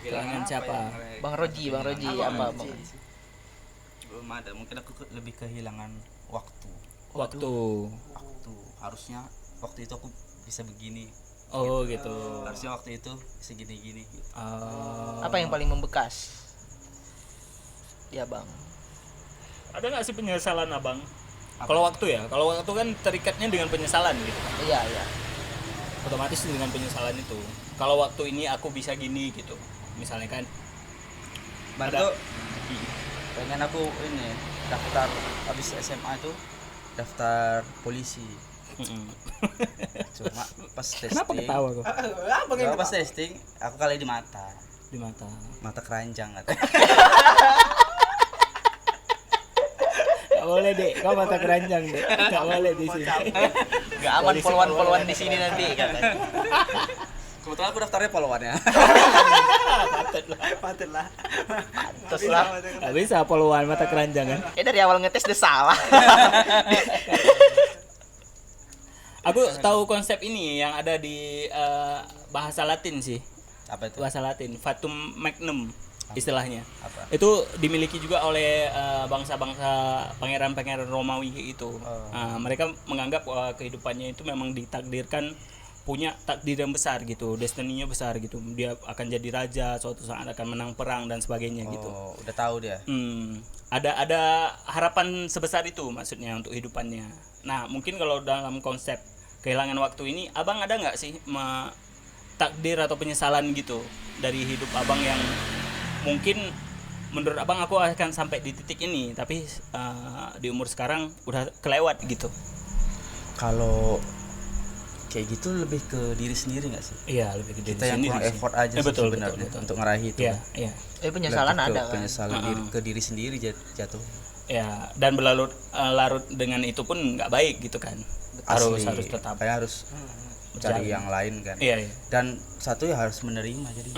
[SPEAKER 1] kehilangan siapa?
[SPEAKER 3] Bang Roji apa Bang?
[SPEAKER 2] Belum ada. Mungkin aku lebih kehilangan waktu.
[SPEAKER 1] Waktu.
[SPEAKER 2] Harusnya waktu itu aku bisa begini.
[SPEAKER 1] Oh gitu.
[SPEAKER 2] Harusnya waktu itu bisa gini-gini. Gitu.
[SPEAKER 3] Apa yang paling membekas? Ya Bang.
[SPEAKER 1] Ada nggak sih penyesalan abang? Kalau waktu ya, kalau waktu kan terikatnya dengan penyesalan gitu.
[SPEAKER 3] Iya.
[SPEAKER 1] Otomatis dengan penyesalan itu. Kalau waktu ini aku bisa gini gitu. Misalnya kan.
[SPEAKER 2] Bantu. Pengen aku ini daftar habis SMA itu daftar polisi. Cuma pas testing.
[SPEAKER 1] Kenapa ketawa kok?
[SPEAKER 4] Abang yang
[SPEAKER 2] Pas testing aku kali di mata.
[SPEAKER 1] Di mata.
[SPEAKER 2] Mata keranjang katanya.
[SPEAKER 1] Gak boleh dek, kau mata keranjang dek. Gak boleh di sini.
[SPEAKER 3] Gak aman polwan-polwan di sini nanti katanya.
[SPEAKER 2] Kebetulan aku daftarnya polwannya.
[SPEAKER 4] patutlah.
[SPEAKER 3] Terus lah.
[SPEAKER 1] Gak bisa poluan mata keranjang kan?
[SPEAKER 3] Dari awal ngetes udah salah.
[SPEAKER 1] Aku tahu konsep ini yang ada di bahasa Latin sih.
[SPEAKER 2] Apa itu?
[SPEAKER 1] Bahasa Latin, fatum magnum istilahnya.
[SPEAKER 2] Apa?
[SPEAKER 1] Itu dimiliki juga oleh bangsa-bangsa pangeran-pangeran Romawi itu. Mereka menganggap kehidupannya itu memang ditakdirkan punya takdir yang besar gitu, destininya besar gitu. Dia akan jadi raja, suatu saat akan menang perang dan sebagainya gitu.
[SPEAKER 2] Oh, udah tahu dia.
[SPEAKER 1] Ada harapan sebesar itu maksudnya untuk hidupannya. Nah, mungkin kalau dalam konsep kehilangan waktu ini, abang ada nggak sih takdir atau penyesalan gitu dari hidup abang yang mungkin menurut abang aku akan sampai di titik ini, tapi di umur sekarang udah kelewat gitu.
[SPEAKER 2] Kalau kayak gitu lebih ke diri sendiri nggak sih?
[SPEAKER 1] Iya, lebih ke diri
[SPEAKER 2] Kita yang
[SPEAKER 1] sendiri
[SPEAKER 2] kurang
[SPEAKER 1] sih.
[SPEAKER 2] effort aja sih
[SPEAKER 1] Betul,
[SPEAKER 2] sebenarnya
[SPEAKER 1] betul.
[SPEAKER 2] untuk ngeraih itu.
[SPEAKER 1] Iya.
[SPEAKER 3] Penyesalan
[SPEAKER 2] Lebih ke
[SPEAKER 3] ada kan.
[SPEAKER 2] penyesalan ke diri sendiri jatuh.
[SPEAKER 1] Ya, dan berlarut larut dengan itu pun nggak baik gitu kan. Harus tetap
[SPEAKER 2] kayak harus cari yang lain kan.
[SPEAKER 1] Iya.
[SPEAKER 2] Dan satu ya harus menerima jadi.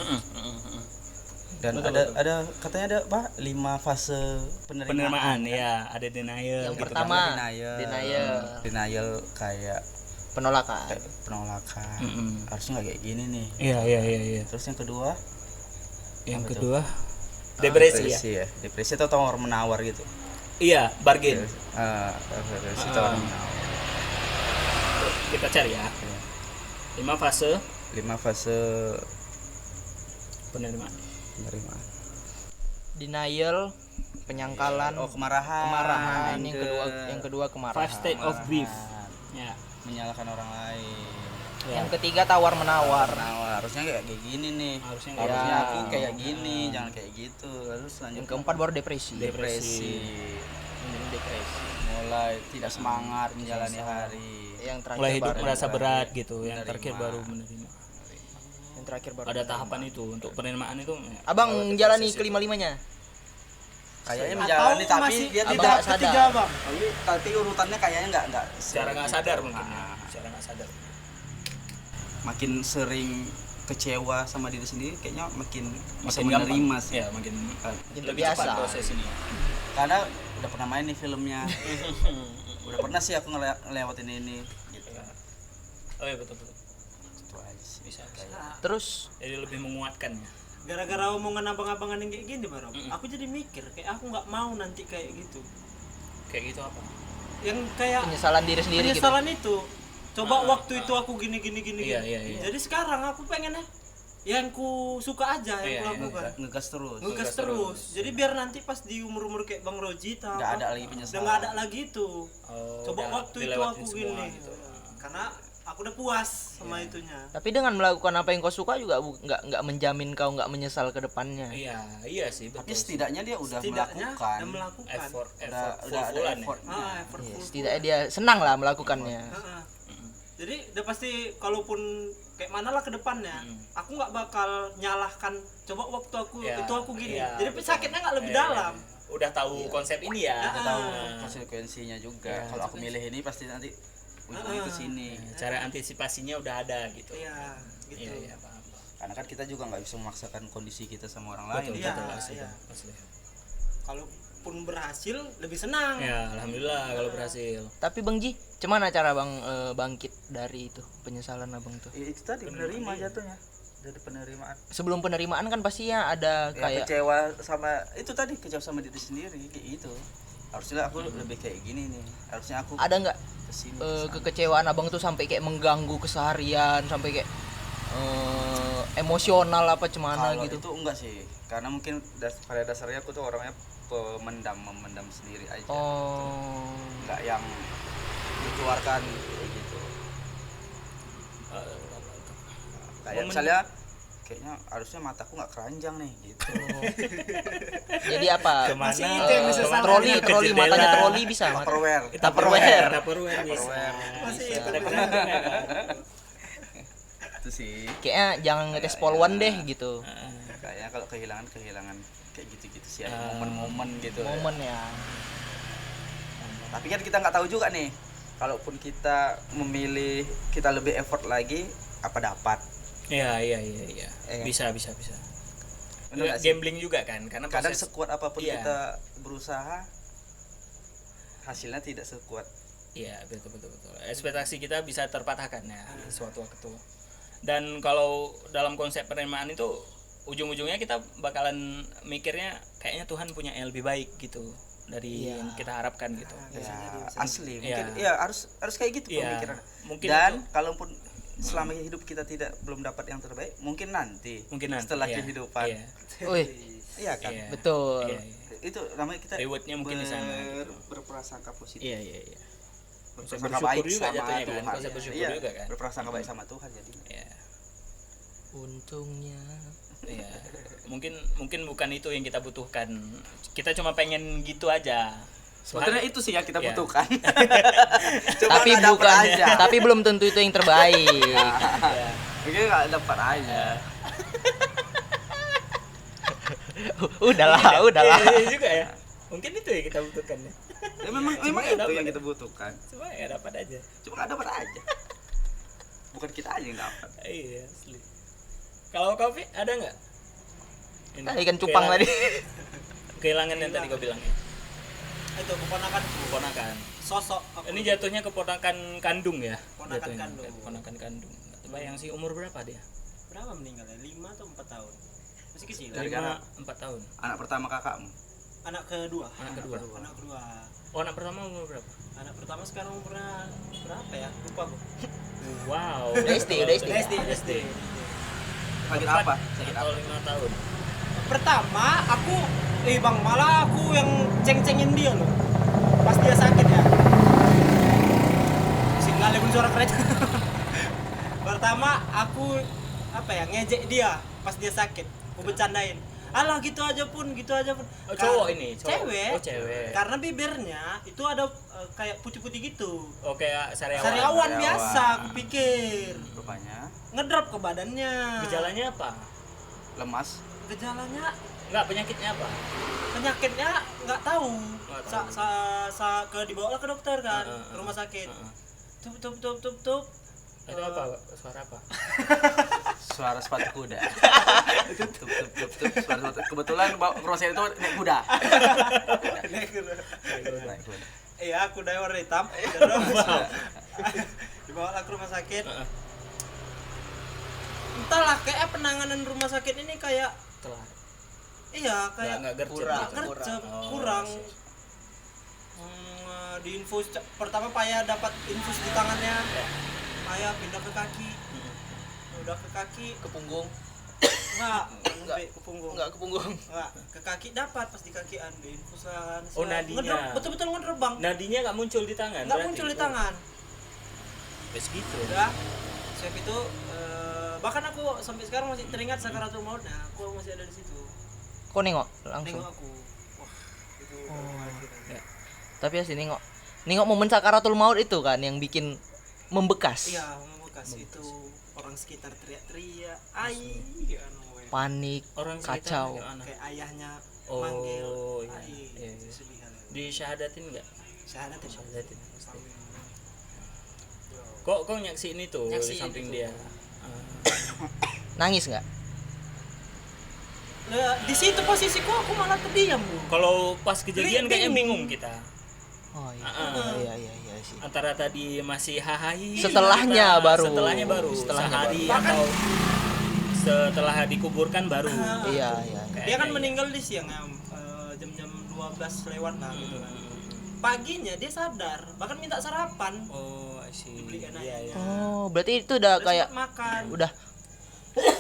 [SPEAKER 2] Dan ada katanya ada apa? 5 fase
[SPEAKER 1] Penerimaan ya, ada denial
[SPEAKER 3] Yang
[SPEAKER 1] gitu
[SPEAKER 3] pertama
[SPEAKER 1] kan.
[SPEAKER 2] denial kayak
[SPEAKER 3] penolakan.
[SPEAKER 2] penolakan. Harusnya nggak kayak gini nih.
[SPEAKER 1] Iya.
[SPEAKER 2] Terus yang kedua
[SPEAKER 1] depresi ya.
[SPEAKER 2] Depresi atau tawar menawar gitu.
[SPEAKER 1] Iya, bargain.
[SPEAKER 2] Depresi tawar menawar.
[SPEAKER 1] Kita cari ya. 5 fase
[SPEAKER 2] 5 fase
[SPEAKER 1] penerimaan.
[SPEAKER 3] Denial, penyangkalan,
[SPEAKER 2] Kemarahan.
[SPEAKER 3] yang kedua kemarahan.
[SPEAKER 1] 5 state of grief. Ya.
[SPEAKER 2] Menyalahkan orang lain.
[SPEAKER 3] Yang ketiga tawar menawar.
[SPEAKER 2] Harusnya kayak gini nih.
[SPEAKER 1] Harusnya
[SPEAKER 2] Aku kayak gini, jangan kayak gitu. Lalu
[SPEAKER 3] Yang
[SPEAKER 2] selanjutnya
[SPEAKER 3] keempat baru depresi.
[SPEAKER 2] depresi. Mulai tidak semangat menjalani hari.
[SPEAKER 3] Yang terakhir
[SPEAKER 1] mulai hidup
[SPEAKER 3] baru-
[SPEAKER 1] merasa berat gitu. Yang
[SPEAKER 2] Menerima.
[SPEAKER 1] terakhir baru menerima.
[SPEAKER 3] yang terakhir baru.
[SPEAKER 1] Ada tahapan itu untuk penerimaan itu.
[SPEAKER 3] Abang menjalani kelima-limanya.
[SPEAKER 2] Kayaknya menjalani
[SPEAKER 4] Atau
[SPEAKER 2] tapi
[SPEAKER 4] masih
[SPEAKER 2] dia
[SPEAKER 3] abang
[SPEAKER 2] tidak
[SPEAKER 3] nggak sadar.
[SPEAKER 4] ketiga bang.
[SPEAKER 2] tapi urutannya kayaknya nggak
[SPEAKER 1] Secara nggak sadar mungkin ya. Secara nggak sadar.
[SPEAKER 2] makin sering kecewa sama diri sendiri kayaknya makin bisa
[SPEAKER 1] Makin gampang.
[SPEAKER 2] menerima sih.
[SPEAKER 1] Ya, makin lebih
[SPEAKER 3] biasa.
[SPEAKER 1] cepat proses ini.
[SPEAKER 2] Karena udah pernah main nih filmnya. Udah pernah sih aku ngelewatin ini gitu.
[SPEAKER 1] Oh iya betul.
[SPEAKER 2] Itu aja sih.
[SPEAKER 1] Bisa.
[SPEAKER 3] Terus
[SPEAKER 1] Jadi lebih menguatkan ya.
[SPEAKER 4] Gara-gara omongan abang-abangan yang kayak gini baru, aku jadi mikir kayak aku nggak mau nanti kayak gitu.
[SPEAKER 1] Kayak gitu apa?
[SPEAKER 4] Yang kayak
[SPEAKER 3] penyesalan diri sendiri gitu.
[SPEAKER 4] penyesalan itu. Coba waktu itu aku gini.
[SPEAKER 1] Iya.
[SPEAKER 4] Jadi sekarang aku pengennya yang ku suka aja yang ku lakukan.
[SPEAKER 2] Ngegas terus.
[SPEAKER 4] Ngegas terus. Jadi biar nanti pas di umur-umur kayak Bang Roji tahu.
[SPEAKER 2] Nggak ada lagi penyesalan.
[SPEAKER 4] Udah nggak ada lagi itu. Coba
[SPEAKER 1] udah
[SPEAKER 4] waktu itu
[SPEAKER 1] dilewatin
[SPEAKER 4] aku
[SPEAKER 1] semua
[SPEAKER 4] gini.
[SPEAKER 1] gitu.
[SPEAKER 4] Karena aku udah puas sama itunya.
[SPEAKER 3] Tapi dengan melakukan apa yang kau suka juga nggak menjamin kau nggak menyesal ke depannya.
[SPEAKER 1] Iya sih betul.
[SPEAKER 2] Tapi setidaknya dia udah
[SPEAKER 4] Setidaknya
[SPEAKER 2] melakukan.
[SPEAKER 4] udah melakukan.
[SPEAKER 1] effort
[SPEAKER 2] Udah
[SPEAKER 1] full-fullan
[SPEAKER 2] ada effort.
[SPEAKER 4] Effort
[SPEAKER 3] Iya,
[SPEAKER 4] full.
[SPEAKER 3] setidaknya dia senang lah melakukannya.
[SPEAKER 4] Jadi udah pasti kalaupun kayak mana lah ke depannya, aku nggak bakal nyalahkan. Coba waktu aku itu aku gini. Jadi sakitnya nggak lebih dalam.
[SPEAKER 1] Udah tahu konsep ini ya.
[SPEAKER 2] Kita tahu konsekuensinya juga. Kalau aku milih ini pasti nanti ujungnya ke sini.
[SPEAKER 1] Cara antisipasinya udah ada gitu.
[SPEAKER 4] Iya, gitu.
[SPEAKER 1] Iya, paham.
[SPEAKER 2] Karena kan kita juga nggak bisa memaksakan kondisi kita sama orang lain.
[SPEAKER 4] Iya,
[SPEAKER 1] Asli.
[SPEAKER 4] Kalaupun berhasil lebih senang.
[SPEAKER 1] Ya, alhamdulillah kalau berhasil.
[SPEAKER 3] Tapi Bang Ji, gimana cara Bang bangkit dari itu penyesalan Abang tuh?
[SPEAKER 2] Itu tadi penerima jatuhnya. Dari penerimaan.
[SPEAKER 3] Sebelum penerimaan kan pastinya ada
[SPEAKER 2] Ya,
[SPEAKER 3] kayak
[SPEAKER 2] kecewa sama itu tadi, kecewa sama diri sendiri kayak gitu. Harusnya aku lebih kayak gini nih. Harusnya aku
[SPEAKER 3] ada nggak
[SPEAKER 2] kesini.
[SPEAKER 3] kekecewaan Abang tuh sampai kayak mengganggu keseharian, sampai kayak emosional apa cemana
[SPEAKER 2] Kalau
[SPEAKER 3] gitu?
[SPEAKER 2] itu enggak sih. Karena mungkin pada dasarnya aku tuh orangnya memendam sendiri aja.
[SPEAKER 3] Oh.
[SPEAKER 2] Enggak yang dikeluarkan kayak gitu. Kayak misalnya kayaknya harusnya mataku nggak keranjang nih gitu.
[SPEAKER 3] Jadi apa?
[SPEAKER 4] Masih itu yang bisa salah.
[SPEAKER 3] Troli matanya troli bisa.
[SPEAKER 2] Tupperware.
[SPEAKER 3] Tupperware.
[SPEAKER 4] Masih itu.
[SPEAKER 2] Itu sih.
[SPEAKER 3] Kayaknya jangan ngetes poluan deh gitu.
[SPEAKER 2] Kayaknya kalau kehilangan kayak gitu-gitu sih ada momen-momen gitu.
[SPEAKER 3] Momen ya.
[SPEAKER 2] Tapi kan kita nggak tahu juga nih. Kalaupun kita memilih kita lebih effort lagi, apa dapat?
[SPEAKER 1] Iya. Bisa.
[SPEAKER 2] Bener nggak sih?
[SPEAKER 1] Gambling juga kan, karena
[SPEAKER 2] Kadang
[SPEAKER 1] proses
[SPEAKER 2] sekuat apapun
[SPEAKER 1] Iya.
[SPEAKER 2] kita berusaha, hasilnya tidak sekuat.
[SPEAKER 1] Iya, betul. Ekspektasi kita bisa terpatahkan ya suatu waktu. Dan kalau dalam konsep penerimaan itu ujung-ujungnya kita bakalan mikirnya kayaknya Tuhan punya yang lebih baik gitu dari yang kita harapkan gitu.
[SPEAKER 2] Ya, asli.
[SPEAKER 1] Iya.
[SPEAKER 2] Mungkin ya harus kayak gitu
[SPEAKER 1] Iya,
[SPEAKER 2] pemikiran.
[SPEAKER 1] mungkin
[SPEAKER 2] Dan
[SPEAKER 1] itu-
[SPEAKER 2] kalaupun selama hidup kita belum dapat yang terbaik, mungkin nanti setelah
[SPEAKER 1] iya,
[SPEAKER 2] kehidupan.
[SPEAKER 1] iya,
[SPEAKER 3] Wih,
[SPEAKER 2] Iya kan?
[SPEAKER 1] iya,
[SPEAKER 3] betul.
[SPEAKER 1] iya.
[SPEAKER 2] Itu namanya kita
[SPEAKER 1] Rewardnya mungkin di sana gitu.
[SPEAKER 2] berprasangka positif.
[SPEAKER 1] Iya.
[SPEAKER 2] Berprasangka
[SPEAKER 1] bersyukur
[SPEAKER 2] baik
[SPEAKER 1] juga
[SPEAKER 2] sama
[SPEAKER 1] jatuhnya kan,
[SPEAKER 2] Tuhan.
[SPEAKER 1] konsep bersyukur
[SPEAKER 2] Iya,
[SPEAKER 1] juga kan.
[SPEAKER 2] berprasangka baik sama Tuhan jadi.
[SPEAKER 1] Iya.
[SPEAKER 3] Untungnya.
[SPEAKER 1] Iya. Mungkin bukan itu yang kita butuhkan. Kita cuma pengen gitu aja.
[SPEAKER 2] Sebenarnya itu sih yang kita
[SPEAKER 1] Iya.
[SPEAKER 2] butuhkan.
[SPEAKER 3] Tapi
[SPEAKER 2] nggak dapet
[SPEAKER 3] bukan
[SPEAKER 2] aja.
[SPEAKER 3] tapi belum tentu itu yang terbaik.
[SPEAKER 2] Mungkin nggak dapat aja.
[SPEAKER 3] udahlah.
[SPEAKER 1] Iya juga ya. Mungkin itu yang kita butuhkan ya.
[SPEAKER 2] Ya, memang
[SPEAKER 1] nggak
[SPEAKER 2] itu
[SPEAKER 1] dapat
[SPEAKER 2] yang
[SPEAKER 1] ya.
[SPEAKER 2] kita butuhkan.
[SPEAKER 1] Cuma ya dapat aja.
[SPEAKER 2] Cuma nggak dapat aja. Bukan kita aja yang dapat.
[SPEAKER 1] Iya, asli. Kalau kau Fi, ada nggak? Ini,
[SPEAKER 3] Tadi kan cupang tadi.
[SPEAKER 1] Kehilangan yang tadi kau bilang.
[SPEAKER 4] Itu keponakan sosok aku.
[SPEAKER 1] Ini jatuhnya keponakan kandung ya.
[SPEAKER 4] Ponakan
[SPEAKER 1] Jatuhnya.
[SPEAKER 4] kandung.
[SPEAKER 1] Keponakan kandung. Nggak terbayang sih umur berapa dia?
[SPEAKER 4] berapa meninggalnya? 5 atau 4 tahun? Masih kecil.
[SPEAKER 2] Dari
[SPEAKER 1] 4 tahun.
[SPEAKER 2] Anak pertama kakakmu.
[SPEAKER 4] Anak kedua.
[SPEAKER 1] Anak kedua. Oh, anak pertama umur berapa?
[SPEAKER 4] Anak pertama sekarang umurnya berapa ya? Lupa aku.
[SPEAKER 1] Wow.
[SPEAKER 3] Udah SD.
[SPEAKER 1] SD.
[SPEAKER 2] Sakit apa? Sakit
[SPEAKER 1] Atau
[SPEAKER 2] apa?
[SPEAKER 1] 5 tahun.
[SPEAKER 4] Pertama aku Bang, malah aku yang ceng-cengin dia loh. Pas dia sakit ya. Sinyalnya pun suara kereta. Pertama aku ngejek dia pas dia sakit. Aku bercandain. Alah gitu aja pun.
[SPEAKER 1] Oh, cowok ini, cowok.
[SPEAKER 4] Cewek.
[SPEAKER 1] Oh, cewek.
[SPEAKER 4] Karena bibirnya itu ada kayak putih-putih gitu.
[SPEAKER 1] Oh, kayak sariawan.
[SPEAKER 4] Sariawan biasa aku pikir.
[SPEAKER 2] Rupanya
[SPEAKER 4] Ngedrop ke badannya.
[SPEAKER 1] Gejalanya apa?
[SPEAKER 2] lemas.
[SPEAKER 4] Gejalanya
[SPEAKER 1] Enggak, penyakitnya apa?
[SPEAKER 4] penyakitnya nggak tahu.
[SPEAKER 1] Nggak tahu.
[SPEAKER 4] Dibawa ke dokter kan,
[SPEAKER 1] Heeh,
[SPEAKER 4] ke rumah sakit.
[SPEAKER 1] Heeh.
[SPEAKER 4] Tup.
[SPEAKER 1] Itu apa? Suara apa?
[SPEAKER 2] Suara sepatu kuda. Tup, suara sepatu. Kebetulan rumah saya itu naik kuda. Naik kuda.
[SPEAKER 4] Iya, kuda warna hitam. Dibawa ke rumah sakit.
[SPEAKER 1] Heeh.
[SPEAKER 4] Entahlah, kayak penanganan rumah sakit ini kayak
[SPEAKER 1] Telat.
[SPEAKER 4] iya kayak
[SPEAKER 1] Nggak gercep
[SPEAKER 3] kurang.
[SPEAKER 1] gitu.
[SPEAKER 4] gercep,
[SPEAKER 1] Oh,
[SPEAKER 4] kurang.
[SPEAKER 1] iya.
[SPEAKER 4] Diinfus pertama Paya dapat infus di tangannya.
[SPEAKER 1] Ya.
[SPEAKER 4] Paya pindah ke kaki. Udah ke kaki,
[SPEAKER 3] Ke punggung.
[SPEAKER 4] sampai ke punggung.
[SPEAKER 3] Enggak ke punggung.
[SPEAKER 4] Enggak, ke kaki dapat pas di kakian diinfusan.
[SPEAKER 1] Oh, nadinya.
[SPEAKER 4] Betul-betul ngedrop bang.
[SPEAKER 1] Nadinya nggak muncul di tangan.
[SPEAKER 4] Enggak
[SPEAKER 1] berarti?
[SPEAKER 4] muncul di tangan.
[SPEAKER 1] Wes gitu.
[SPEAKER 4] Udah. Swab itu bahkan aku sampai sekarang masih teringat sakaratul mautnya. Aku masih ada di situ.
[SPEAKER 3] Kok nengok langsung.
[SPEAKER 4] Nengok aku. Wah, itu
[SPEAKER 1] Ya.
[SPEAKER 3] Tapi ya sih nengok momen sakaratul maut itu kan yang bikin membekas.
[SPEAKER 4] iya, membekas itu orang sekitar teriak-teriak,
[SPEAKER 3] Panik,
[SPEAKER 1] Orang
[SPEAKER 3] kacau.
[SPEAKER 1] sekitar
[SPEAKER 4] kayak ayahnya
[SPEAKER 1] Oh,
[SPEAKER 4] manggil,
[SPEAKER 1] iya. Iya, iya.
[SPEAKER 4] sedih kali.
[SPEAKER 1] Disyahadatin nggak?
[SPEAKER 4] Syahadat ya.
[SPEAKER 1] Syahadatin pasti. Kok nyaksiin itu
[SPEAKER 4] Nyaksiin
[SPEAKER 1] di samping
[SPEAKER 4] itu.
[SPEAKER 1] dia?
[SPEAKER 3] Nangis nggak?
[SPEAKER 4] Nah, di situ posisiku aku malah terdiam bro.
[SPEAKER 1] Kalau pas kejadian kayaknya bingung kita.
[SPEAKER 3] Oh iya. Iya sih.
[SPEAKER 1] Antara tadi masih hahai.
[SPEAKER 3] Setelahnya baru.
[SPEAKER 1] Setelahnya baru.
[SPEAKER 3] Setelahnya
[SPEAKER 1] Sehari
[SPEAKER 4] baru.
[SPEAKER 1] atau setelah dikuburkan baru.
[SPEAKER 3] Iya.
[SPEAKER 4] Dia kan meninggal di siang ya, jam-jam 12 lewat lah gitu kan. Paginya dia sadar, bahkan minta sarapan.
[SPEAKER 1] Oh, asyik.
[SPEAKER 4] Dibelikan
[SPEAKER 1] Iya, iya.
[SPEAKER 3] Oh, berarti itu udah
[SPEAKER 4] Udah
[SPEAKER 3] kayak
[SPEAKER 4] sempat makan.
[SPEAKER 3] udah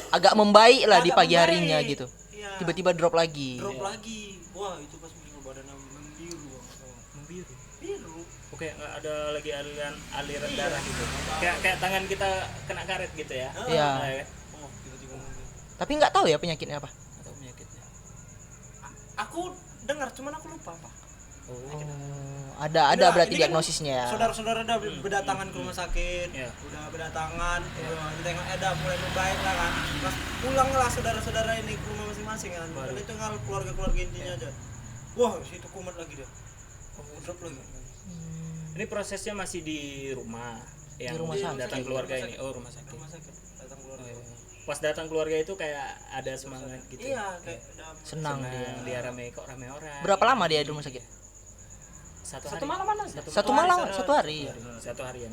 [SPEAKER 3] agak membaik lah di
[SPEAKER 4] Agak
[SPEAKER 3] pagi
[SPEAKER 4] membaik.
[SPEAKER 3] harinya gitu.
[SPEAKER 4] Iya.
[SPEAKER 3] Tiba-tiba drop lagi.
[SPEAKER 4] Drop lagi. Wah, itu pas meninggal badannya membiru Bang.
[SPEAKER 1] Membiru.
[SPEAKER 4] Biru.
[SPEAKER 1] Oke, nggak ada lagi aliran darah gitu. Kayak tangan kita kena karet gitu ya.
[SPEAKER 3] Iya.
[SPEAKER 1] Nah, ya.
[SPEAKER 4] Oh, tiba-tiba membiru.
[SPEAKER 3] Tapi nggak tahu ya penyakitnya apa.
[SPEAKER 1] Atau penyakitnya.
[SPEAKER 4] Aku dengar cuman aku lupa apa.
[SPEAKER 1] Oh.
[SPEAKER 3] Ada
[SPEAKER 4] Udah,
[SPEAKER 3] berarti
[SPEAKER 4] ini kan
[SPEAKER 3] diagnosisnya ya.
[SPEAKER 4] Saudara-saudara udah berdatangan ke rumah sakit,
[SPEAKER 1] Iya.
[SPEAKER 4] udah berdatangan, ditengok ada mulai membaik lah kan. Pas pulang lah saudara-saudara ini ke rumah masing-masing kan. Dan itu tinggal keluarga-keluarga intinya aja. Wah, situ kumat lagi dia. Oh, drop lagi.
[SPEAKER 1] Ini prosesnya masih di rumah yang
[SPEAKER 3] Di rumah sakit.
[SPEAKER 1] datang keluarga ini. Oh, rumah sakit.
[SPEAKER 4] Rumah sakit datang keluarga.
[SPEAKER 1] Oh, iya. Pas datang keluarga itu kayak ada semangat gitu.
[SPEAKER 4] Iya, kayak udah
[SPEAKER 3] Senang dia.
[SPEAKER 1] Dia rame kok rame orang.
[SPEAKER 3] Berapa lama dia di rumah sakit?
[SPEAKER 1] Satu
[SPEAKER 4] satu
[SPEAKER 1] hari.
[SPEAKER 4] malam mana?
[SPEAKER 3] Satu malam, satu hari.
[SPEAKER 1] Satu harian.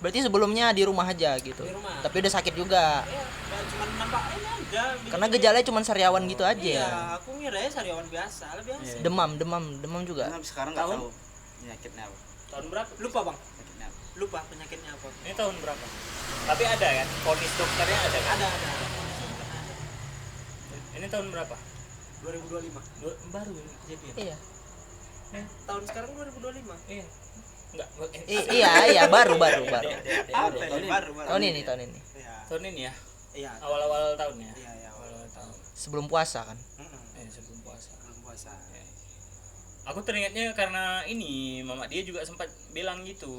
[SPEAKER 3] Berarti sebelumnya di rumah aja gitu.
[SPEAKER 4] Di rumah.
[SPEAKER 3] Tapi udah sakit juga.
[SPEAKER 4] Iya, cuma nampak ini aja.
[SPEAKER 3] Karena gejalanya cuma sariawan gitu aja
[SPEAKER 4] Iya,
[SPEAKER 3] ya.
[SPEAKER 4] aku ngira ya sariawan biasa, lah biasa.
[SPEAKER 3] Demam juga.
[SPEAKER 2] Sampai sekarang nggak tahu penyakitnya apa.
[SPEAKER 1] Tahun berapa?
[SPEAKER 4] Lupa, Bang.
[SPEAKER 2] Penyakitnya apa.
[SPEAKER 4] Lupa penyakitnya apa.
[SPEAKER 1] Ini tahun berapa? Tapi ada kan? Vonis dokternya ada kan?
[SPEAKER 4] Ada.
[SPEAKER 1] Ini tahun berapa?
[SPEAKER 4] 2025.
[SPEAKER 1] Baru ini kejadian.
[SPEAKER 3] Iya.
[SPEAKER 4] Tahun sekarang 2025.
[SPEAKER 1] Iya. Enggak.
[SPEAKER 3] Iya, baru.
[SPEAKER 4] Apa ini? Baru.
[SPEAKER 3] Tahun ini.
[SPEAKER 4] Iya.
[SPEAKER 1] Tahun ini ya?
[SPEAKER 4] Iya.
[SPEAKER 1] Awal-awal tahun ya?
[SPEAKER 4] Iya.
[SPEAKER 1] Awal-awal tahun.
[SPEAKER 3] Sebelum puasa kan.
[SPEAKER 1] Sebelum puasa.
[SPEAKER 4] Belum puasa.
[SPEAKER 1] Aku teringatnya karena ini mama dia juga sempat bilang gitu.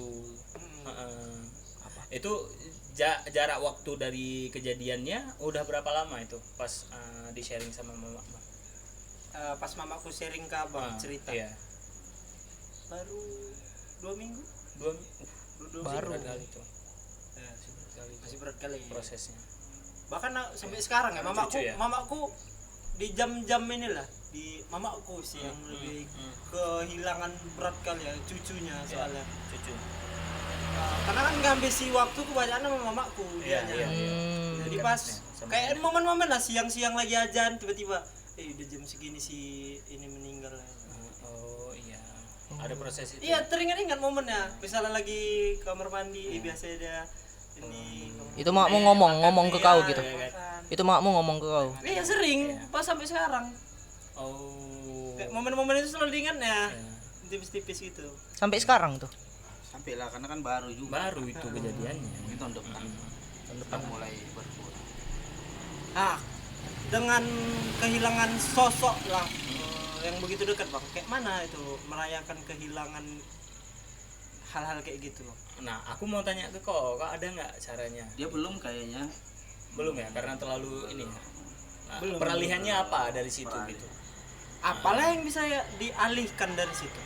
[SPEAKER 1] Itu jarak waktu dari kejadiannya udah berapa lama itu pas di sharing sama mama?
[SPEAKER 4] Pas mamaku sharing ke abang cerita.
[SPEAKER 1] Iya.
[SPEAKER 4] Baru 2 minggu.
[SPEAKER 3] Baru.
[SPEAKER 1] Berat kali itu.
[SPEAKER 4] Masih berat kali
[SPEAKER 1] Prosesnya.
[SPEAKER 4] Bahkan sampai sekarang ya mamaku,
[SPEAKER 1] cucu ya?
[SPEAKER 4] mamaku di jam-jam inilah di mamaku sih yang lebih kehilangan berat kali ya cucunya soalnya.
[SPEAKER 1] Cucu.
[SPEAKER 4] Karena kan ngambisi waktu kebanyakan sama mamaku
[SPEAKER 1] Iya,
[SPEAKER 4] dianya.
[SPEAKER 1] iya.
[SPEAKER 4] Jadi pas kayak momen-momen lah siang-siang lagi ajan tiba-tiba udah jam segini si ini meninggal.
[SPEAKER 1] Oh iya. Ada proses itu.
[SPEAKER 4] Iya, teringat-ingat momennya. Misalnya lagi kamar mandi, biasa dia ini.
[SPEAKER 3] Itu mak mau ngomong ke kau gitu.
[SPEAKER 4] Makan.
[SPEAKER 3] Itu mak mau ngomong ke kau.
[SPEAKER 4] Iya sering, pas sampai sekarang.
[SPEAKER 1] Oh.
[SPEAKER 4] Kayak momen-momen itu selalu diingatnya. Tipis-tipis gitu.
[SPEAKER 3] Sampai sekarang tuh.
[SPEAKER 2] Sampai lah karena kan baru juga.
[SPEAKER 1] Baru itu kejadiannya.
[SPEAKER 2] Mungkin tahun depan. Tahun depan mulai berkurang.
[SPEAKER 4] Ah, dengan kehilangan sosok lah yang begitu dekat bang. Kayak mana itu merayakan kehilangan hal-hal kayak gitu loh.
[SPEAKER 1] Nah, aku mau tanya ke kau ada nggak caranya?
[SPEAKER 2] Dia belum kayaknya.
[SPEAKER 1] Belum ya, karena terlalu ini ya. Nah,
[SPEAKER 4] Belum.
[SPEAKER 1] peralihannya apa dari situ gitu?
[SPEAKER 4] Apalah yang bisa dialihkan dari situ?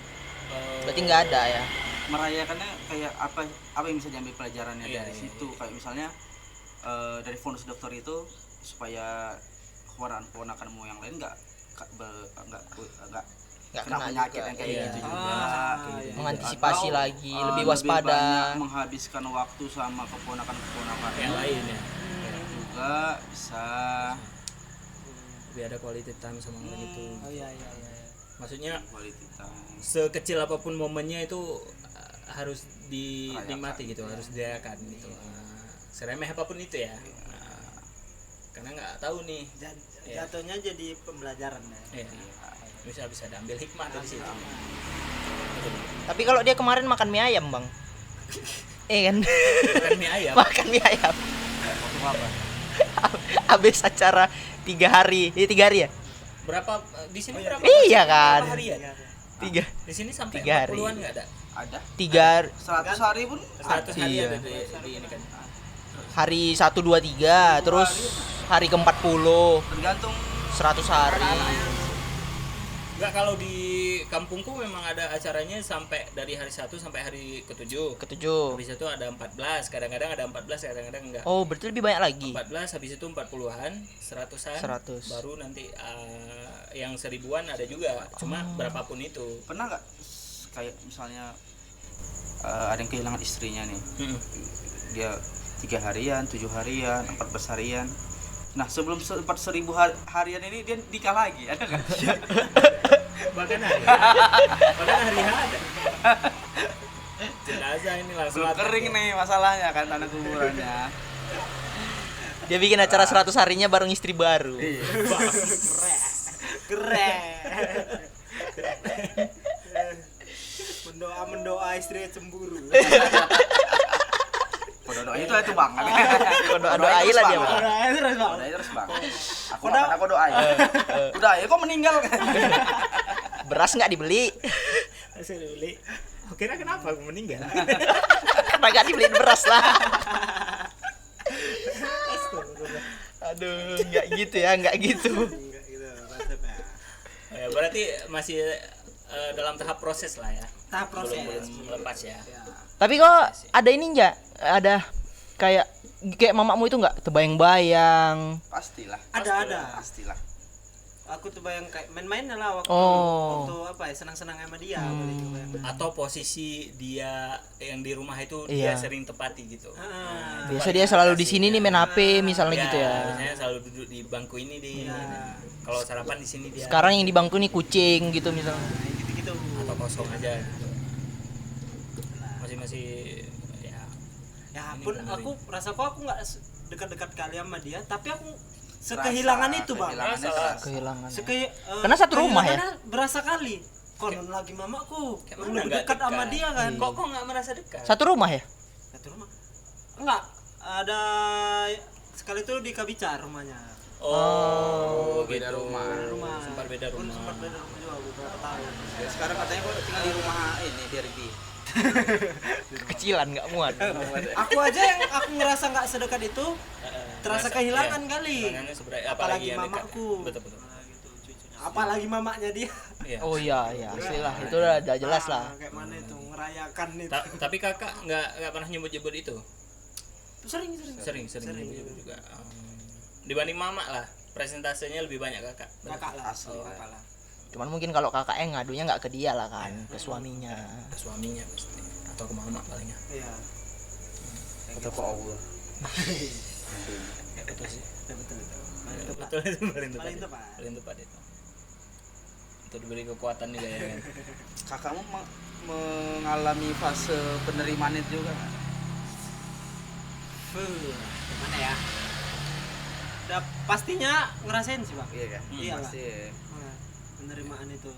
[SPEAKER 3] Berarti nggak ada ya.
[SPEAKER 2] Merayakannya kayak apa yang bisa diambil pelajarannya
[SPEAKER 1] Iya,
[SPEAKER 2] dari
[SPEAKER 1] iya,
[SPEAKER 2] situ, kayak misalnya dari Vonis dokter itu supaya keponakan-keponakanmu yang lain nggak
[SPEAKER 3] Nggak
[SPEAKER 2] kena
[SPEAKER 3] kena
[SPEAKER 2] penyakit
[SPEAKER 3] juga.
[SPEAKER 2] yang kayak
[SPEAKER 1] Iya.
[SPEAKER 2] gitu juga.
[SPEAKER 4] iya.
[SPEAKER 3] Mengantisipasi
[SPEAKER 2] Atau,
[SPEAKER 3] lagi, lebih
[SPEAKER 2] lebih
[SPEAKER 3] waspada.
[SPEAKER 2] banyak menghabiskan waktu sama keponakan-keponakan
[SPEAKER 1] Yang lain ya.
[SPEAKER 2] juga bisa.
[SPEAKER 1] Lebih ada quality time sama orang itu.
[SPEAKER 4] Oh iya.
[SPEAKER 1] Maksudnya
[SPEAKER 2] Quality time.
[SPEAKER 1] sekecil apapun momennya itu harus dinikmati gitu, harus dirayakan gitu. Seremeh apapun itu ya. karena nggak tahu nih. Iya.
[SPEAKER 4] Jatuhnya jadi pembelajaran ya.
[SPEAKER 1] Iya. Bisa diambil hikmah dari situ.
[SPEAKER 3] Tapi kalau dia kemarin makan mie ayam, Bang. Kan?
[SPEAKER 1] Makan mie ayam.
[SPEAKER 3] Makan mie ayam.
[SPEAKER 2] Waktu apa?
[SPEAKER 3] Habis acara 3 hari. 3 hari ya?
[SPEAKER 1] Berapa di sini berapa?
[SPEAKER 3] Iya kan.
[SPEAKER 1] Berapa harian?
[SPEAKER 3] 3
[SPEAKER 1] Di sini sampai
[SPEAKER 3] 3 hari.
[SPEAKER 1] 40-an enggak ada?
[SPEAKER 2] Ada
[SPEAKER 3] 3
[SPEAKER 2] 100 hari pun
[SPEAKER 1] 100 hari
[SPEAKER 3] Iya.
[SPEAKER 1] ada di ini kan.
[SPEAKER 3] hari 1 2 3 terus hari ke-40
[SPEAKER 2] tergantung
[SPEAKER 3] 100 hari.
[SPEAKER 1] Enggak, kalau di kampungku memang ada acaranya sampai dari hari 1 sampai hari ke-7.
[SPEAKER 3] Ke-7.
[SPEAKER 1] Habis itu ada 14, kadang-kadang ada 14, kadang-kadang enggak.
[SPEAKER 3] Oh, berarti lebih banyak lagi.
[SPEAKER 1] 14 habis itu 40-an, 100-an.
[SPEAKER 3] 100.
[SPEAKER 1] Baru nanti yang 1000-an ada juga. Cuma berapapun itu.
[SPEAKER 2] pernah nggak kayak misalnya ada yang kehilangan istrinya nih, dia 3 harian, 7 harian, 14 harian. Nah sebelum 1000 harian ini dia nikah lagi, ada nggak?
[SPEAKER 1] Bahkan hari H ada. Jenazah ini langsung
[SPEAKER 2] Belum kering nih masalahnya kan, tanah kuburannya.
[SPEAKER 3] Dia bikin acara 100 harinya bareng istri baru.
[SPEAKER 2] Iya.
[SPEAKER 4] Keren. Mendoa istri cemburu.
[SPEAKER 2] Doain itu bang.
[SPEAKER 3] Doain lah dia, Bang.
[SPEAKER 4] Doain terus, Bang.
[SPEAKER 2] Doain terus bang. Aku doain. Udah ya kok meninggal kan?
[SPEAKER 3] Beras nggak dibeli.
[SPEAKER 1] Masih dibeli. Kira kenapa aku meninggal?
[SPEAKER 3] Karena nggak dibeliin beras lah. Aduh, nggak gitu ya, nggak gitu.
[SPEAKER 4] Enggak gitu resepnya.
[SPEAKER 1] Ya, berarti masih dalam tahap proses lah ya.
[SPEAKER 4] Tahap proses.
[SPEAKER 1] Belum lepas ya.
[SPEAKER 4] Ya.
[SPEAKER 3] Tapi kok ada ini nggak? Ada kayak mamamu itu nggak terbayang-bayang.
[SPEAKER 2] Pastilah.
[SPEAKER 4] Ada.
[SPEAKER 2] Pastilah.
[SPEAKER 4] Aku tuh bayang kayak main-main lah waktu apa ya, senang-senang sama dia.
[SPEAKER 1] Atau posisi dia yang di rumah itu
[SPEAKER 3] Iya.
[SPEAKER 1] dia sering tepati gitu.
[SPEAKER 3] Biasa dia selalu di sini nih main HP misalnya gitu ya.
[SPEAKER 1] Biasanya selalu duduk di bangku ini di. Kalau sarapan di sini dia.
[SPEAKER 3] Sekarang yang di bangku nih kucing gitu misalnya.
[SPEAKER 4] Gitu-gitu.
[SPEAKER 1] Atau kosong aja gitu. Masih ya.
[SPEAKER 4] Ya
[SPEAKER 1] Ini
[SPEAKER 4] pun
[SPEAKER 1] bener
[SPEAKER 4] aku rasaku aku nggak dekat-dekat kali sama dia, tapi aku sekehilangan itu, Bang.
[SPEAKER 3] Kehilangan.
[SPEAKER 4] Karena
[SPEAKER 3] satu rumah ya?
[SPEAKER 4] Berasa kali. Konon lagi mamaku.
[SPEAKER 1] Kayak
[SPEAKER 4] Yang
[SPEAKER 1] mana
[SPEAKER 4] lebih
[SPEAKER 1] nggak
[SPEAKER 4] dekat sama
[SPEAKER 1] dekat?
[SPEAKER 4] dia kan.
[SPEAKER 1] Kok nggak merasa dekat?
[SPEAKER 3] Satu rumah ya?
[SPEAKER 4] Satu rumah. Enggak, ada sekali itu di Kabicar rumahnya.
[SPEAKER 1] Oh,
[SPEAKER 2] beda
[SPEAKER 1] gitu.
[SPEAKER 2] rumah.
[SPEAKER 4] Rumah.
[SPEAKER 1] Sempat beda rumah.
[SPEAKER 4] Sempat beda rumah juga beberapa tahun.
[SPEAKER 2] Ya, sekarang katanya kok tinggal di rumah ini Derby.
[SPEAKER 3] Kecilan nggak muat.
[SPEAKER 4] Aku aja yang aku ngerasa nggak sedekat itu, terasa
[SPEAKER 1] Masa-
[SPEAKER 4] kehilangan
[SPEAKER 1] iya.
[SPEAKER 4] kali.
[SPEAKER 1] Kehilangannya sebenarnya,
[SPEAKER 4] Apalagi
[SPEAKER 1] yang dekat.
[SPEAKER 4] mamaku.
[SPEAKER 1] Betul.
[SPEAKER 4] Nah, gitu, cucunya. Apalagi mamanya dia.
[SPEAKER 1] Iya.
[SPEAKER 3] Oh iya, asli lah. Itu udah jelas lah.
[SPEAKER 4] Kayak mana itu ngerayakan itu.
[SPEAKER 1] Tapi kakak nggak pernah nyebut-nyebut itu.
[SPEAKER 4] Sering.
[SPEAKER 1] Sering nyebut juga. Dibanding mama lah, presentasenya lebih banyak kakak.
[SPEAKER 4] Kakak lah.
[SPEAKER 2] Asli.
[SPEAKER 4] Kakak lah.
[SPEAKER 3] Cuman mungkin kalau kakaknya ngadunya nggak ke dia lah kan, ke suaminya.
[SPEAKER 1] Ke suaminya pasti atau ke mama palingnya.
[SPEAKER 4] Iya.
[SPEAKER 2] Atau ke Allah.
[SPEAKER 1] Betul sih.
[SPEAKER 4] Betul.
[SPEAKER 1] Betul itu paling tepat.
[SPEAKER 4] Paling
[SPEAKER 1] itu.
[SPEAKER 4] tepat.
[SPEAKER 1] Paling tepat itu. Untuk diberi kekuatan juga ya kan.
[SPEAKER 2] Kakakmu mengalami fase penerimaan itu juga nggak?
[SPEAKER 4] Gimana ya? Udah pastinya ngerasain sih, Bang.
[SPEAKER 2] Iya kan?
[SPEAKER 4] Iya lah.
[SPEAKER 2] Pasti.
[SPEAKER 4] Nah, penerimaan itu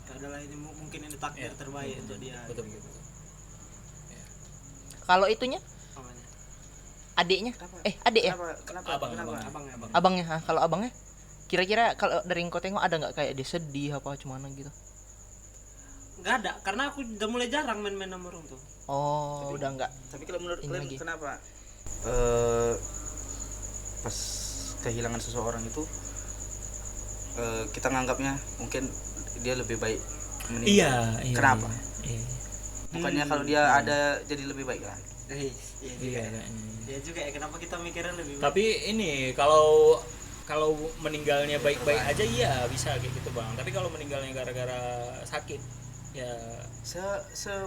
[SPEAKER 4] adalah ini mungkin ini takdir
[SPEAKER 1] Iya.
[SPEAKER 4] terbaik untuk dia.
[SPEAKER 1] Betul.
[SPEAKER 3] Kalau itunya
[SPEAKER 4] Namanya.
[SPEAKER 3] adiknya?
[SPEAKER 2] Kenapa?
[SPEAKER 3] Adik ya?
[SPEAKER 2] Kenapa?
[SPEAKER 1] Abang.
[SPEAKER 3] Abangnya. Kalau abangnya? Kira-kira kalau dari yang kau tengok ada nggak kayak dia sedih apa cuman gitu?
[SPEAKER 4] Enggak ada, karena aku udah mulai jarang main-main sama orang tuh.
[SPEAKER 3] Oh, udah nggak.
[SPEAKER 2] Tapi kalau menurut
[SPEAKER 3] Ini
[SPEAKER 2] kalian
[SPEAKER 3] lagi.
[SPEAKER 2] kenapa? Pas kehilangan seseorang itu kita nganggapnya mungkin dia lebih baik meninggal.
[SPEAKER 1] Iya.
[SPEAKER 2] Kenapa?
[SPEAKER 1] Iya.
[SPEAKER 2] Bukannya kalau dia ada jadi lebih baik kan?
[SPEAKER 4] Iya juga.
[SPEAKER 1] Iya.
[SPEAKER 4] Iya juga ya, kenapa kita mikirnya lebih baik?
[SPEAKER 1] Tapi ini kalau meninggalnya baik-baik aja iya bisa kayak gitu bang. Tapi kalau meninggalnya gara-gara sakit ya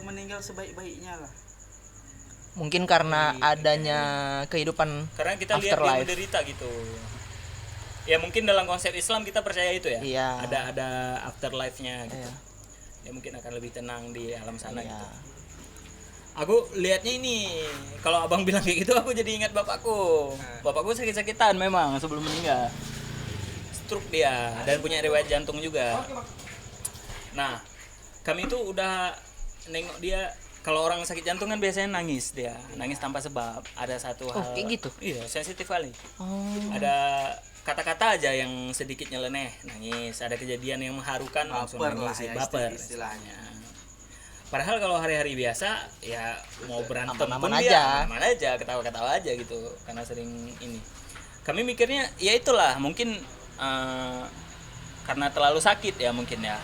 [SPEAKER 2] Meninggal sebaik-baiknya lah.
[SPEAKER 3] Mungkin karena adanya kehidupan
[SPEAKER 1] karena kita lihat dia
[SPEAKER 3] afterlife.
[SPEAKER 1] menderita gitu. Ya mungkin dalam konsep Islam kita percaya itu ya.
[SPEAKER 3] Iya.
[SPEAKER 1] Ada afterlife-nya gitu.
[SPEAKER 3] Iya.
[SPEAKER 1] Ya mungkin akan lebih tenang di alam sana
[SPEAKER 3] Iya.
[SPEAKER 1] gitu. Aku lihatnya ini, kalau abang bilang kayak gitu aku jadi ingat bapakku. Bapakku sakit-sakitan memang sebelum meninggal. Stroke dia dan punya riwayat jantung juga. Nah, kami itu udah nengok dia. Kalau orang sakit jantung kan biasanya nangis dia, nangis tanpa sebab. Ada satu hal.
[SPEAKER 3] Kayak gitu?
[SPEAKER 1] Iya, sensitif kali.
[SPEAKER 3] Oh.
[SPEAKER 1] Ada kata-kata aja yang sedikit nyeleneh, nangis. Ada kejadian yang mengharukan langsung
[SPEAKER 2] Baper
[SPEAKER 1] nangis,
[SPEAKER 2] lah ya,
[SPEAKER 1] baper
[SPEAKER 2] istilahnya.
[SPEAKER 1] Padahal kalau hari-hari biasa ya mau berantem pun
[SPEAKER 3] Aman-aman
[SPEAKER 1] dia
[SPEAKER 3] aja.
[SPEAKER 1] aman aja, ketawa-ketawa aja gitu. Karena sering ini. Kami mikirnya ya itulah, mungkin karena terlalu sakit ya mungkin ya.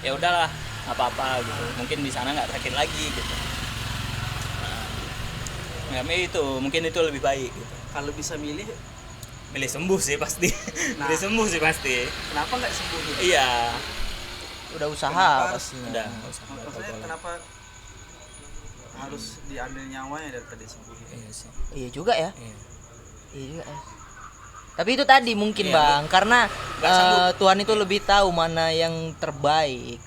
[SPEAKER 1] Ya udahlah, nggak apa-apa gitu. Mungkin di sana nggak sakit lagi gitu. Kami itu mungkin itu lebih baik gitu.
[SPEAKER 2] Kalau bisa milih,
[SPEAKER 1] Milih sembuh sih pasti.
[SPEAKER 2] Nah.
[SPEAKER 1] Milih sembuh sih pasti.
[SPEAKER 2] kenapa nggak sembuh gitu?
[SPEAKER 1] Iya.
[SPEAKER 3] Udah usaha
[SPEAKER 2] Kenapa?
[SPEAKER 3] pastinya.
[SPEAKER 1] Udah, nggak usah.
[SPEAKER 2] Maksudnya kenapa harus diambil nyawanya daripada sembuh gitu?
[SPEAKER 1] Iya sih.
[SPEAKER 3] Iya juga ya.
[SPEAKER 1] Iya.
[SPEAKER 3] Iya juga ya. Tapi itu tadi mungkin
[SPEAKER 1] Iya,
[SPEAKER 3] Bang, karena
[SPEAKER 1] nggak sanggup.
[SPEAKER 3] Tuhan itu lebih tahu mana yang terbaik.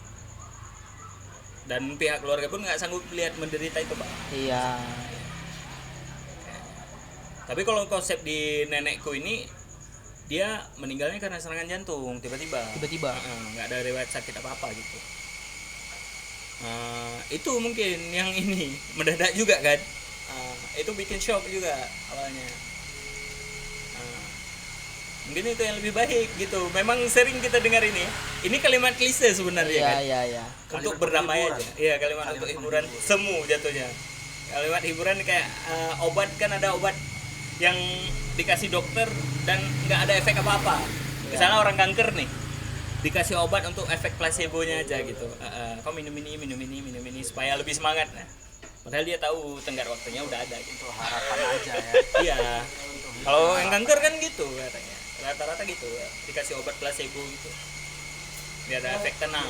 [SPEAKER 1] Dan pihak keluarga pun nggak sanggup melihat menderita itu, Bang.
[SPEAKER 3] Iya.
[SPEAKER 1] Tapi kalau konsep di nenekku ini, dia meninggalnya karena serangan jantung tiba-tiba.
[SPEAKER 3] Tiba-tiba.
[SPEAKER 1] Nggak ada riwayat sakit apa-apa gitu. Itu mungkin yang ini mendadak juga kan. Itu bikin shock juga awalnya. Mungkin itu yang lebih baik gitu. Memang sering kita dengar ini. Ini kalimat klise sebenarnya
[SPEAKER 3] Iya,
[SPEAKER 1] kan.
[SPEAKER 3] iya, iya.
[SPEAKER 1] Untuk
[SPEAKER 2] Kalimat
[SPEAKER 1] berdamai
[SPEAKER 2] penghiburan.
[SPEAKER 1] aja. Iya, kalimat untuk hiburan semu jatuhnya. Kalimat hiburan kayak obat, kan ada obat yang dikasih dokter dan nggak ada efek apa-apa. Misalnya orang kanker nih, dikasih obat untuk efek placebo-nya aja gitu. Kau minum ini supaya lebih semangat. Nah, padahal dia tahu tenggat waktunya udah ada gitu.
[SPEAKER 2] Harapan aja ya.
[SPEAKER 1] Iya. Kalau yang kanker kan gitu katanya. Rata-rata gitu ya. Dikasih obat placebo gitu. Biar ada efek tenang.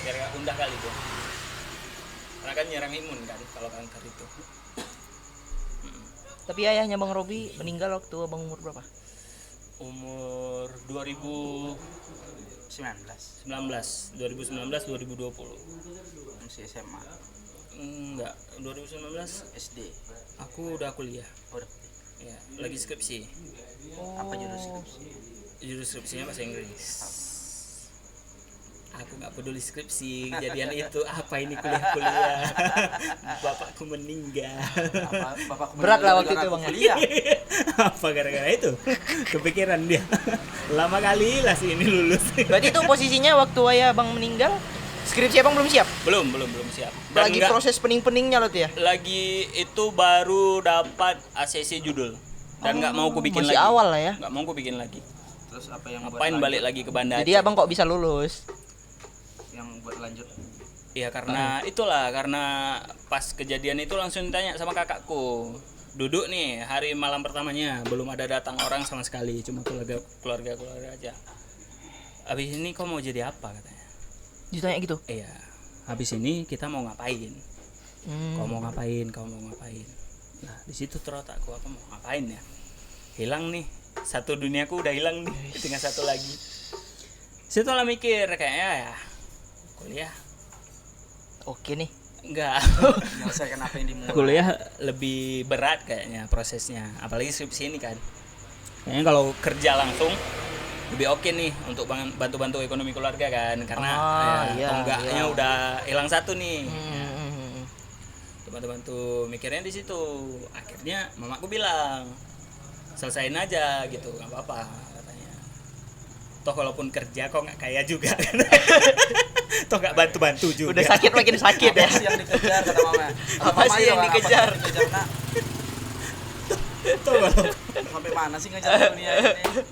[SPEAKER 1] Biar nggak gundah kali dia. Karena kan nyerang imun kan kalau kanker itu.
[SPEAKER 3] Tapi ayahnya Bang Robi meninggal waktu Abang umur berapa?
[SPEAKER 1] Umur 2019 2020.
[SPEAKER 2] Masih SMA,
[SPEAKER 1] Enggak, 2019
[SPEAKER 2] SD.
[SPEAKER 1] aku udah kuliah.
[SPEAKER 2] Udah.
[SPEAKER 1] Ya, lagi skripsi.
[SPEAKER 2] Apa judul skripsi?
[SPEAKER 1] Judul skripsinya bahasa Inggris. Aku nggak peduli skripsi kejadian itu, apa ini kuliah. Bapakku meninggal.
[SPEAKER 2] Bapakku
[SPEAKER 3] Berat lah waktu
[SPEAKER 2] meninggal
[SPEAKER 3] itu,
[SPEAKER 2] aku
[SPEAKER 3] Bang.
[SPEAKER 2] kuliah.
[SPEAKER 1] Apa gara-gara itu? Kepikiran dia. Lama kali lah sih ini lulus.
[SPEAKER 3] Berarti itu posisinya waktu ayah Bang meninggal, skripsi Abang belum siap?
[SPEAKER 1] belum siap. Dan
[SPEAKER 3] Lagi
[SPEAKER 1] nggak-
[SPEAKER 3] proses pening-peningnya loh tuh ya?
[SPEAKER 1] lagi itu baru dapat ACC judul dan nggak mau ku bikin
[SPEAKER 3] masih
[SPEAKER 1] lagi.
[SPEAKER 3] awal lah ya.
[SPEAKER 1] Nggak mau ku bikin lagi.
[SPEAKER 2] Terus apa yang buat
[SPEAKER 1] Ngapain
[SPEAKER 2] lanjut?
[SPEAKER 1] balik lagi ke Banda
[SPEAKER 3] Jadi
[SPEAKER 1] Aceh?
[SPEAKER 3] Abang kok bisa lulus?
[SPEAKER 2] Yang buat lanjut
[SPEAKER 1] Iya karena itulah, karena pas kejadian itu langsung tanya sama kakakku. Duduk nih hari malam pertamanya, belum ada datang orang sama sekali, cuma keluarga aja. Habis ini kau mau jadi apa katanya?
[SPEAKER 3] Ditanya gitu.
[SPEAKER 1] Iya. Habis ini kita mau ngapain? Kau mau ngapain? Nah, di situ terotakku, aku mau ngapain ya? Hilang nih. Satu duniaku udah hilang nih, tinggal satu lagi. Situ lah mikir kayaknya ya kuliah
[SPEAKER 3] Oke nih.
[SPEAKER 1] enggak.
[SPEAKER 2] menyelesaikan apa yang dimulai.
[SPEAKER 1] Kuliah lebih berat kayaknya prosesnya, apalagi skripsi ini kan. Kayaknya kalau kerja langsung lebih oke nih untuk bantu-bantu ekonomi keluarga kan, karena
[SPEAKER 3] iya,
[SPEAKER 1] tonggaknya
[SPEAKER 3] iya.
[SPEAKER 1] udah hilang satu nih.
[SPEAKER 3] Hmm.
[SPEAKER 1] Bantu-bantu mikirnya di situ. Akhirnya mamaku bilang selesain aja gitu, nggak apa-apa katanya. Toh walaupun kerja kok nggak kaya juga. Toh nggak bantu-bantu juga.
[SPEAKER 3] Udah sakit makin sakit ya.
[SPEAKER 2] Apa sih yang dikejar kata mama?
[SPEAKER 3] Apa sih yang dikejar?
[SPEAKER 2] Nak?
[SPEAKER 1] Toh kalau
[SPEAKER 2] Sampai mana sih ngejar dunia ini?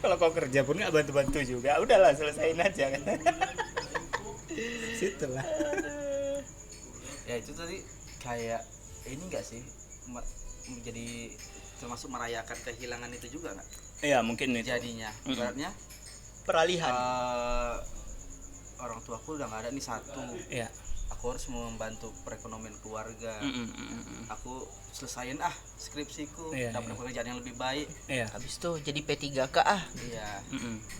[SPEAKER 1] kalau kau kerja pun nggak bantu-bantu juga, udahlah selesain aja kan. Situlah.
[SPEAKER 2] Ya itu tadi kayak ini enggak sih? Menjadi termasuk merayakan kehilangan itu juga nggak?
[SPEAKER 1] Iya mungkin itu.
[SPEAKER 2] Jadinya ibaratnya
[SPEAKER 3] Peralihan.
[SPEAKER 2] orang tuaku udah nggak ada nih satu.
[SPEAKER 1] Iya.
[SPEAKER 2] Aku harus membantu perekonomian keluarga. Aku selesain skripsiku,
[SPEAKER 1] Iya,
[SPEAKER 2] dapat
[SPEAKER 1] iya.
[SPEAKER 2] pekerjaan yang lebih baik.
[SPEAKER 1] Iya.
[SPEAKER 3] Habis itu jadi P3K ah.
[SPEAKER 2] Iya.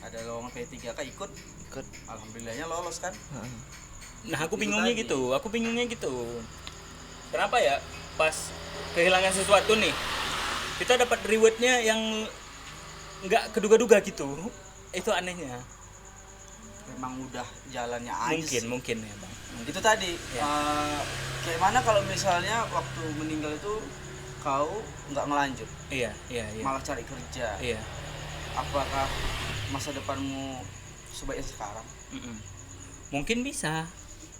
[SPEAKER 2] Ada lowongan P3K ikut.
[SPEAKER 3] Ikut.
[SPEAKER 2] Alhamdulillahnya lolos kan.
[SPEAKER 1] Nah aku
[SPEAKER 2] Itu
[SPEAKER 1] bingungnya
[SPEAKER 2] tadi.
[SPEAKER 1] gitu, Kenapa ya? Pas kehilangan sesuatu nih, kita dapat rewardnya yang nggak keduga-duga gitu. Itu anehnya.
[SPEAKER 2] Memang udah jalannya aja
[SPEAKER 1] Mungkin ya bang.
[SPEAKER 2] itu tadi
[SPEAKER 1] Ya.
[SPEAKER 2] kayak mana kalau misalnya waktu meninggal itu kau nggak ngelanjut
[SPEAKER 1] Iya.
[SPEAKER 2] malah cari kerja,
[SPEAKER 1] Iya.
[SPEAKER 2] apakah masa depanmu sebaiknya sekarang?
[SPEAKER 1] Mungkin bisa.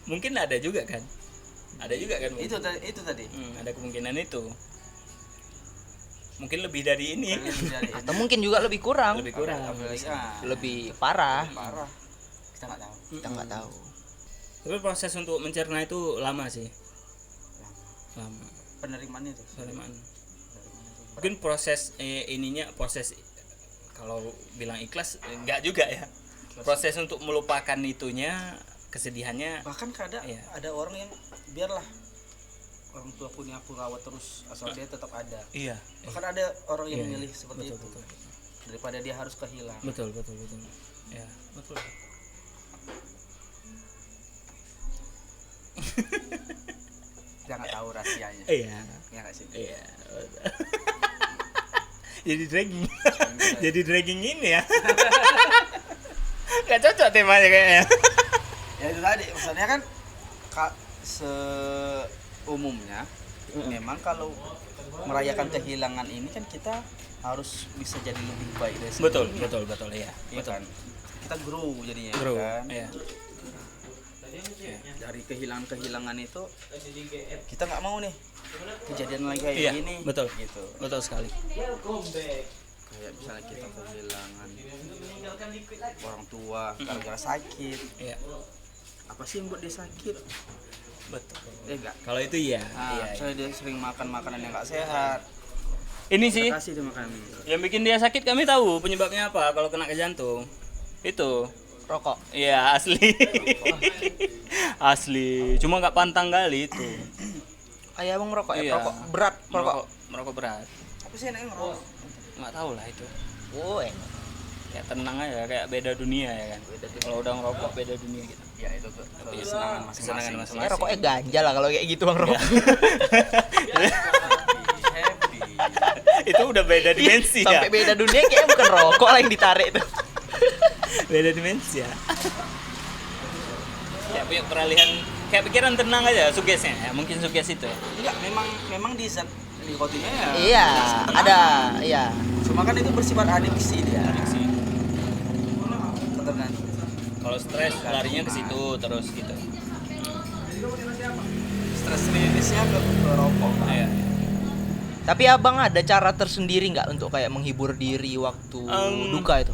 [SPEAKER 1] Mungkin ada juga kan. Bang?
[SPEAKER 2] Itu tadi
[SPEAKER 1] Ada kemungkinan itu. Mungkin lebih dari ini.
[SPEAKER 3] Atau mungkin juga lebih kurang,
[SPEAKER 1] Lebih kurang.
[SPEAKER 2] apalagi
[SPEAKER 3] lebih parah.
[SPEAKER 2] parah kita nggak tahu.
[SPEAKER 3] Kita nggak tahu.
[SPEAKER 1] Tapi proses untuk mencerna itu lama sih. Lama.
[SPEAKER 2] Penerimaan itu
[SPEAKER 1] Penerimaan. Mungkin proses proses kalau bilang ikhlas enggak juga ya. Proses untuk melupakan itunya, kesedihannya.
[SPEAKER 2] bahkan kadang
[SPEAKER 1] Iya.
[SPEAKER 2] ada orang yang biarlah orang tuaku ini aku rawat terus asal dia tetap ada.
[SPEAKER 1] Iya.
[SPEAKER 2] Bahkan ada orang yang
[SPEAKER 1] Iya,
[SPEAKER 2] milih seperti itu
[SPEAKER 1] betul.
[SPEAKER 2] daripada dia harus kehilangan.
[SPEAKER 1] Betul. Ya, betul.
[SPEAKER 2] Kita nggak tahu rahasianya.
[SPEAKER 1] Iya.
[SPEAKER 2] Ya nggak sih?
[SPEAKER 1] Iya. Jadi dragging. Jadi dragging ini ya. Gak cocok temanya kayaknya.
[SPEAKER 2] Ya itu tadi maksudnya kan seumumnya memang kalau merayakan kehilangan ini kan kita harus bisa jadi lebih baik dari sebelumnya.
[SPEAKER 1] Betul ya.
[SPEAKER 2] Iya kan? Kita grow jadinya
[SPEAKER 1] Bro,
[SPEAKER 2] kan.
[SPEAKER 1] iya.
[SPEAKER 2] Dari kehilangan itu kita nggak mau nih kejadian lagi kayak
[SPEAKER 1] Iya,
[SPEAKER 2] gini
[SPEAKER 1] betul.
[SPEAKER 2] gitu.
[SPEAKER 1] Betul sekali.
[SPEAKER 2] Kayak misalnya kita kehilangan orang tua gara-gara sakit,
[SPEAKER 1] Iya.
[SPEAKER 2] apa sih yang buat dia sakit?
[SPEAKER 1] Betul.
[SPEAKER 2] Enggak.
[SPEAKER 1] Kalau itu iya. Iya.
[SPEAKER 2] Misalnya dia sering makan makanan yang nggak sehat,
[SPEAKER 1] Ini sih
[SPEAKER 2] kita kasih dia makanan itu.
[SPEAKER 1] yang bikin dia sakit, kami tahu penyebabnya apa kalau kena ke jantung. Itu.
[SPEAKER 3] Rokok.
[SPEAKER 1] Iya, asli. Asli. Cuma nggak pantang kali itu.
[SPEAKER 3] Ayah bang rokok ya,
[SPEAKER 1] Iya.
[SPEAKER 3] rokok berat, rokok.
[SPEAKER 1] Merokok berat.
[SPEAKER 2] Apa sih enaknya ngerokok?
[SPEAKER 1] Nggak tahu lah itu.
[SPEAKER 3] Oh,
[SPEAKER 1] Ya tenang aja, kayak beda dunia ya kan. Kalau udah ngerokok beda dunia gitu.
[SPEAKER 2] Ya itu tuh kesenangan masing-masing.
[SPEAKER 1] Kesenangan
[SPEAKER 3] ya
[SPEAKER 1] masing-masing.
[SPEAKER 3] rokoknya ganja lah kalau kayak gitu bang rokok.
[SPEAKER 2] Happy.
[SPEAKER 1] Itu udah beda dimensi ya.
[SPEAKER 3] Sampai beda dunia kayaknya bukan rokok lah yang ditarik itu.
[SPEAKER 1] Beda dimensi ya. Kayak punya peralihan, kayak pikiran tenang aja sugesnya ya. Mungkin suges itu ya.
[SPEAKER 2] Enggak, memang di zat nikotinnya ya.
[SPEAKER 3] Iya, ada, iya.
[SPEAKER 2] Cuma kan itu bersifat adiksi dia. Ketenangan.
[SPEAKER 1] Kalau stres larinya ke situ terus gitu.
[SPEAKER 2] Stress rilisnya ke rokok.
[SPEAKER 1] Iya.
[SPEAKER 3] Tapi abang ada cara tersendiri nggak untuk kayak menghibur diri waktu duka itu?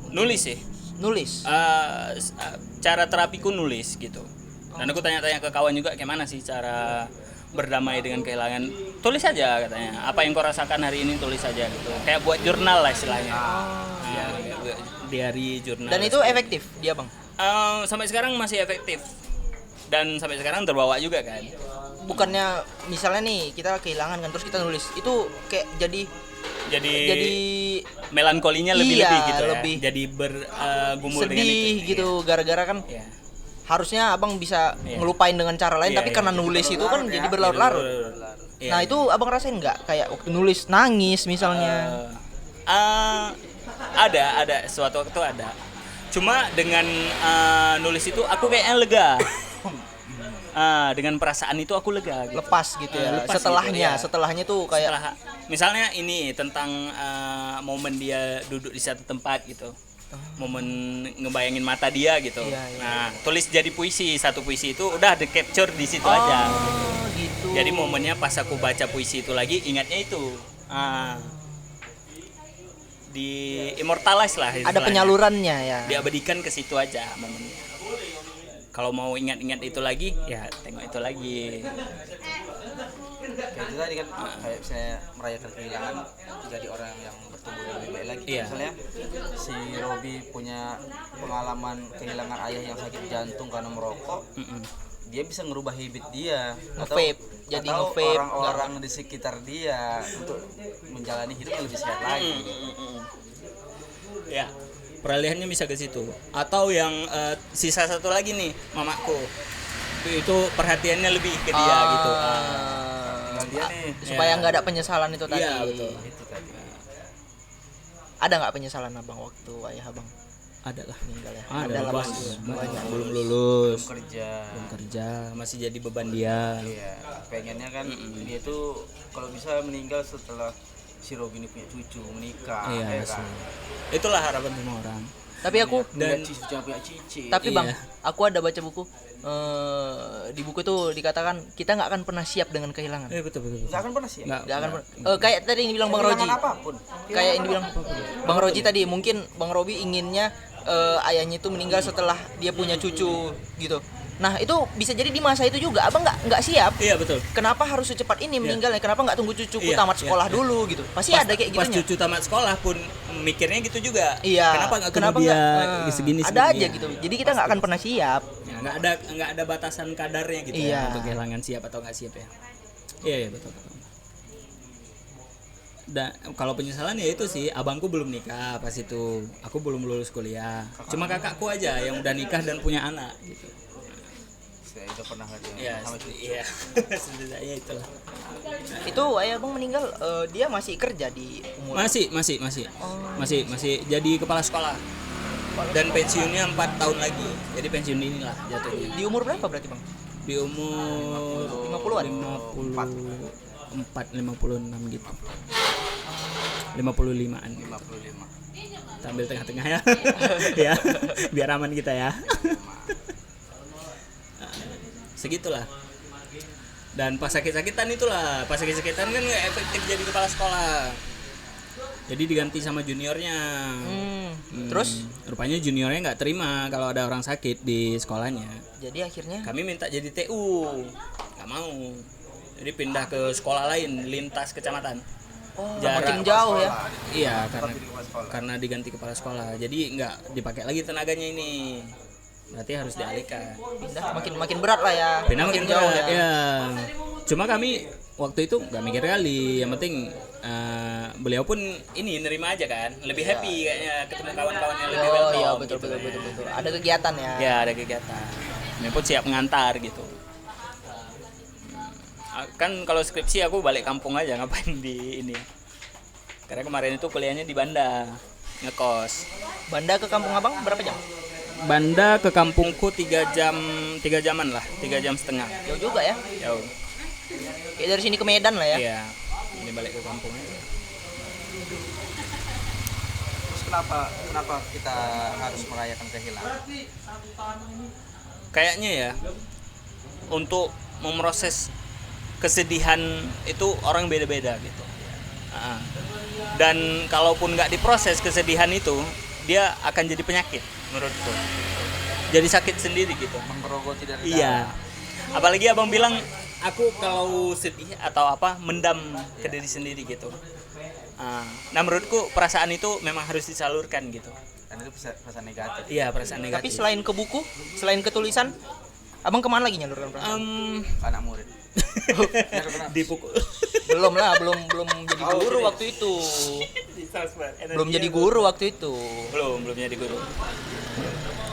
[SPEAKER 1] Nulis sih.
[SPEAKER 3] Nulis.
[SPEAKER 1] Cara terapiku nulis gitu. Dan aku tanya-tanya ke kawan juga kayak mana sih cara berdamai dengan kehilangan. Tulis aja katanya. Apa yang kau rasakan hari ini tulis aja gitu. Kayak buat jurnal lah istilahnya. Iya, kayak buat diary jurnal.
[SPEAKER 3] Dan itu efektif dia bang?
[SPEAKER 1] Sampai sekarang masih efektif. Dan sampai sekarang terbawa juga kan.
[SPEAKER 3] Bukannya misalnya nih kita kehilangan kan terus kita nulis itu kayak jadi
[SPEAKER 1] melankolinya
[SPEAKER 3] Iya,
[SPEAKER 1] lebih-lebih gitu ya.
[SPEAKER 3] lebih
[SPEAKER 1] Jadi bergumul dengan
[SPEAKER 3] sedih
[SPEAKER 1] itu.
[SPEAKER 3] gitu gara-gara kan
[SPEAKER 1] Iya.
[SPEAKER 3] harusnya abang bisa
[SPEAKER 1] Iya.
[SPEAKER 3] ngelupain dengan cara lain
[SPEAKER 1] Iya,
[SPEAKER 3] tapi
[SPEAKER 1] iya.
[SPEAKER 3] karena nulis itu kan jadi
[SPEAKER 1] Iya,
[SPEAKER 3] berlarut-larut.
[SPEAKER 1] Iya,
[SPEAKER 3] Nah
[SPEAKER 1] iya.
[SPEAKER 3] itu abang rasain nggak kayak waktu nulis nangis misalnya?
[SPEAKER 1] Ada suatu waktu ada. Cuma dengan nulis itu aku kayaknya lega. Dengan perasaan itu aku lega gitu.
[SPEAKER 3] Lepas gitu ya.
[SPEAKER 1] Lepas
[SPEAKER 3] Setelahnya,
[SPEAKER 1] gitu, ya.
[SPEAKER 3] setelahnya tuh kayak
[SPEAKER 1] Setelah misalnya ini tentang momen dia duduk di satu tempat gitu. Momen ngebayangin mata dia gitu.
[SPEAKER 3] Iya, iya.
[SPEAKER 1] Nah, tulis jadi puisi, satu puisi itu udah di capture di situ aja.
[SPEAKER 3] gitu.
[SPEAKER 1] Jadi momennya pas aku baca puisi itu lagi ingatnya itu. Di immortalize lah
[SPEAKER 3] ada
[SPEAKER 1] istilahnya.
[SPEAKER 3] penyalurannya ya.
[SPEAKER 1] Diabadikan ke situ aja momennya. Kalau mau ingat-ingat itu lagi, ya tengok itu lagi.
[SPEAKER 2] Kayak itu tadi kan kayak saya merayakan kehilangan jadi orang yang bertumbuh lebih baik lagi.
[SPEAKER 1] Iya.
[SPEAKER 2] Misalnya si Robi punya pengalaman kehilangan ayah yang sakit jantung karena merokok, dia bisa ngerubah habit dia
[SPEAKER 3] Nge-vape, jadi
[SPEAKER 2] atau
[SPEAKER 3] nge-vape,
[SPEAKER 2] orang-orang di sekitar dia untuk menjalani hidup yang lebih sehat lagi.
[SPEAKER 1] Ya, peralihannya bisa ke situ. Atau yang sisa satu lagi nih, mamaku. itu perhatiannya lebih ke dia gitu.
[SPEAKER 2] Dia nih
[SPEAKER 3] Supaya nggak ada penyesalan itu tadi.
[SPEAKER 1] Iya, betul.
[SPEAKER 2] itu tadi.
[SPEAKER 3] Ada nggak penyesalan abang waktu ayah abang
[SPEAKER 1] Ada lah.
[SPEAKER 3] meninggal ya?
[SPEAKER 1] Ada
[SPEAKER 3] lah
[SPEAKER 1] Bang.
[SPEAKER 3] pasti.
[SPEAKER 1] Belum lulus,
[SPEAKER 2] Kerja.
[SPEAKER 1] belum kerja, masih jadi beban dia.
[SPEAKER 2] Iya, pengennya kan dia tuh kalau bisa meninggal setelah si Robi ini punya cucu, menikah,
[SPEAKER 1] Iya
[SPEAKER 2] ya kan.
[SPEAKER 1] sih. Itulah harapan semua orang.
[SPEAKER 3] Tapi aku
[SPEAKER 2] Dan cucu yang punya cici.
[SPEAKER 3] tapi bang,
[SPEAKER 1] Iya.
[SPEAKER 3] aku ada baca buku. Di buku tuh dikatakan kita nggak akan pernah siap dengan kehilangan.
[SPEAKER 1] Betul.
[SPEAKER 2] Nggak akan pernah sih.
[SPEAKER 1] Nggak.
[SPEAKER 3] Nggak akan pernah. Kayak tadi yang dibilang Bang Roji.
[SPEAKER 2] Kehilangan apapun.
[SPEAKER 3] Kayak yang dibilang Bang Roji tadi, mungkin Bang Robi inginnya ayahnya itu meninggal setelah dia punya cucu gitu. Nah itu bisa jadi di masa itu juga abang nggak siap.
[SPEAKER 1] Iya betul.
[SPEAKER 3] Kenapa harus secepat ini meninggalnya? Kenapa nggak tunggu cucuku
[SPEAKER 1] Iya,
[SPEAKER 3] tamat
[SPEAKER 1] iya,
[SPEAKER 3] sekolah
[SPEAKER 1] iya.
[SPEAKER 3] dulu gitu? Pasti ada kayak
[SPEAKER 1] Pas
[SPEAKER 3] gitunya.
[SPEAKER 1] cucu tamat sekolah pun mikirnya gitu juga.
[SPEAKER 3] Iya.
[SPEAKER 1] Kenapa nggak
[SPEAKER 3] Kenapa
[SPEAKER 1] dia
[SPEAKER 3] nggak,
[SPEAKER 1] segini?
[SPEAKER 3] ada aja gitu. Jadi kita nggak akan pernah siap.
[SPEAKER 1] Ya, nggak ada batasan kadarnya gitu
[SPEAKER 3] Iya.
[SPEAKER 1] ya untuk kehilangan siap atau nggak siap ya. Iya betul. Dan kalau penyesalan ya itu sih, abangku belum nikah pas itu, aku belum lulus kuliah. Cuma kakakku aja yang udah nikah dan punya anak gitu.
[SPEAKER 2] Saya udah pernah ada
[SPEAKER 1] Iya,
[SPEAKER 2] sama cucu.
[SPEAKER 1] iya. Setidaknya itulah.
[SPEAKER 3] Itu ayah abang meninggal, dia masih kerja di umur.
[SPEAKER 1] Masih jadi kepala sekolah. Dan pensiunnya 4 tahun lagi. Jadi pensiun inilah jatuhnya.
[SPEAKER 3] Di umur berapa berarti bang?
[SPEAKER 1] Di umur
[SPEAKER 3] 50-an?
[SPEAKER 1] 54 56 gitu. 55-an.
[SPEAKER 2] 55.
[SPEAKER 1] Sambil tengah-tengah ya. Ya, biar aman kita ya. Segitulah. Dan pas sakit-sakitan itulah, pas sakit-sakitan kan nggak efektif jadi kepala sekolah. Jadi diganti sama juniornya.
[SPEAKER 3] Terus?
[SPEAKER 1] Rupanya juniornya nggak terima kalau ada orang sakit di sekolahnya.
[SPEAKER 3] Jadi akhirnya
[SPEAKER 1] Kami minta jadi TU, nggak mau. Jadi pindah ke sekolah lain, lintas kecamatan.
[SPEAKER 3] makin jauh ya.
[SPEAKER 1] Iya, karena diganti kepala sekolah. Jadi nggak dipakai lagi tenaganya ini. Berarti harus dialihkan.
[SPEAKER 3] Pindah makin berat lah ya.
[SPEAKER 1] Pindah makin
[SPEAKER 3] jauh
[SPEAKER 1] berat,
[SPEAKER 3] ya.
[SPEAKER 1] ya. Cuma kami waktu itu nggak mikir kali. Yang penting beliau pun ini nerima aja kan. Lebih happy kayaknya ketemu kawan-kawan yang lebih
[SPEAKER 3] Oh
[SPEAKER 1] welcome.
[SPEAKER 3] iya
[SPEAKER 1] gitu.
[SPEAKER 3] betul. Ada kegiatan ya.
[SPEAKER 1] Ya ada kegiatan. Ini pun siap mengantar gitu. Kan kalau skripsi aku balik kampung aja, ngapain di ini. Karena kemarin itu kuliahnya di Banda, ngekos.
[SPEAKER 3] Banda ke kampung abang berapa jam?
[SPEAKER 1] Banda ke kampungku 3 jaman lah, 3 jam setengah.
[SPEAKER 3] Jauh juga ya.
[SPEAKER 1] Jauh.
[SPEAKER 3] Kayak dari sini ke Medan lah ya.
[SPEAKER 1] Iya. Ini balik ke kampung.
[SPEAKER 2] Terus kenapa kita harus merayakan kehilangan?
[SPEAKER 1] Kayaknya ya untuk memproses kesedihan itu orang beda-beda gitu. Dan kalaupun nggak diproses kesedihan itu, dia akan jadi penyakit menurutku. Jadi sakit sendiri gitu.
[SPEAKER 2] Menggerogoti dari
[SPEAKER 1] Iya. Apalagi abang bilang aku kalau sedih atau apa mendam ke diri sendiri gitu. Nah menurutku perasaan itu memang harus disalurkan gitu.
[SPEAKER 2] Dan itu perasaan negatif.
[SPEAKER 1] Iya perasaan
[SPEAKER 3] Tapi
[SPEAKER 1] negatif.
[SPEAKER 3] selain ke buku, selain ke tulisan, abang kemana lagi nyalurkan perasaan?
[SPEAKER 2] Anak murid.
[SPEAKER 1] Dipukul.
[SPEAKER 3] belum jadi guru waktu itu. Belum jadi guru waktu itu.
[SPEAKER 1] Belum jadi guru.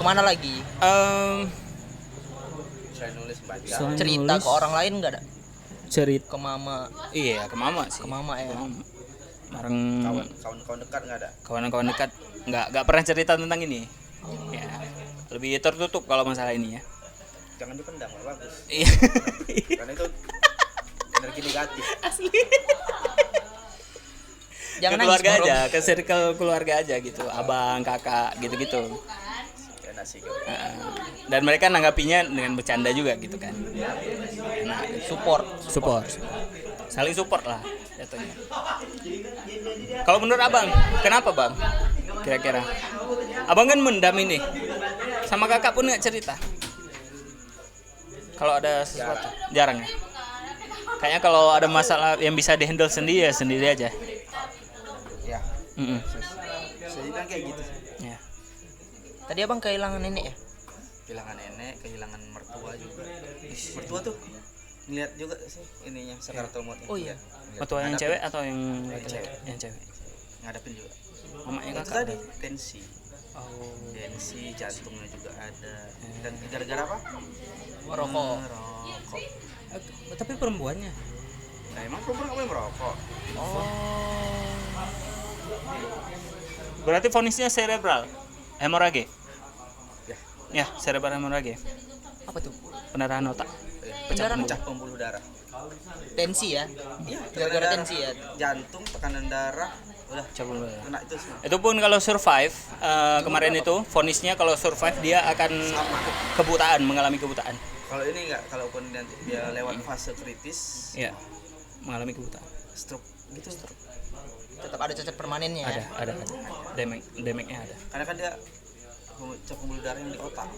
[SPEAKER 3] Kemana lagi?
[SPEAKER 2] Saya nulis baca.
[SPEAKER 3] Cerita ke orang lain nggak ada?
[SPEAKER 1] Cerita.
[SPEAKER 3] Ke mama,
[SPEAKER 1] Iya ke mama sih.
[SPEAKER 3] ke mama ya.
[SPEAKER 1] Bareng
[SPEAKER 2] Kawan-kawan dekat nggak ada.
[SPEAKER 1] kawan-kawan dekat nggak pernah cerita tentang ini. Ya lebih tertutup kalau masalah ini ya.
[SPEAKER 2] Jangan dipendam, nggak bagus.
[SPEAKER 1] Iya.
[SPEAKER 2] Karena itu energi negatif.
[SPEAKER 3] Jangan
[SPEAKER 1] Ke
[SPEAKER 3] nangis,
[SPEAKER 1] keluarga
[SPEAKER 3] Bang Rob.
[SPEAKER 1] aja, ke circle keluarga aja gitu, abang, kakak, gitu-gitu.
[SPEAKER 2] Kayak nasi.
[SPEAKER 1] Dan mereka nanggapinya dengan bercanda juga gitu kan. Nah, support, saling support lah jatuhnya. Kalau menurut abang, kenapa bang? Kira-kira, abang kan mendam ini, sama kakak pun nggak cerita. Kalau ada sesuatu, jarang ya. Kayaknya kalau ada masalah yang bisa dihandle sendiri ya sendiri aja.
[SPEAKER 2] Ya.
[SPEAKER 1] Mm-mm.
[SPEAKER 2] Saya bilang kayak gitu.
[SPEAKER 1] Ya.
[SPEAKER 3] Tadi abang kehilangan nenek ya?
[SPEAKER 2] Kehilangan nenek, kehilangan mertua juga. Mertua tuh ngeliat juga sih ininya sakaratul maut.
[SPEAKER 3] Oh iya.
[SPEAKER 1] Mertua yang cewek atau yang
[SPEAKER 2] Yang cewek.
[SPEAKER 1] Yang cewek.
[SPEAKER 2] Ngadepin juga.
[SPEAKER 1] Mamanya
[SPEAKER 2] Itu
[SPEAKER 1] kakak.
[SPEAKER 2] tadi tensi. tensi, jantungnya juga ada. Dan gara-gara apa?
[SPEAKER 3] Merokok.
[SPEAKER 2] Merokok.
[SPEAKER 1] Tapi perempuannya.
[SPEAKER 2] Nah, emang perempuan nggak boleh merokok?
[SPEAKER 3] Oh.
[SPEAKER 1] Berarti vonisnya cerebral hemorage.
[SPEAKER 2] Ya.
[SPEAKER 1] Ya, cerebral hemorage.
[SPEAKER 3] Apa tuh?
[SPEAKER 1] Pendarahan otak.
[SPEAKER 2] Pecah pembuluh darah.
[SPEAKER 3] Tensi ya?
[SPEAKER 2] Iya,
[SPEAKER 3] Gara-gara tensi ya?
[SPEAKER 2] Jantung, tekanan darah, udah
[SPEAKER 1] Coba.
[SPEAKER 2] kena itu semua.
[SPEAKER 1] Itu pun kalau survive kemarin itu vonisnya kalau survive dia akan kebutaan, mengalami kebutaan.
[SPEAKER 2] Kalau ini enggak, kalaupun dia lewat fase kritis,
[SPEAKER 1] Iya. Mengalami kebutaan.
[SPEAKER 2] stroke gitu.
[SPEAKER 3] Tetap ada cacat permanennya ya?
[SPEAKER 1] Ada. Damage-nya ada.
[SPEAKER 2] Karena kan dia pecah pembuluh darah yang di otak.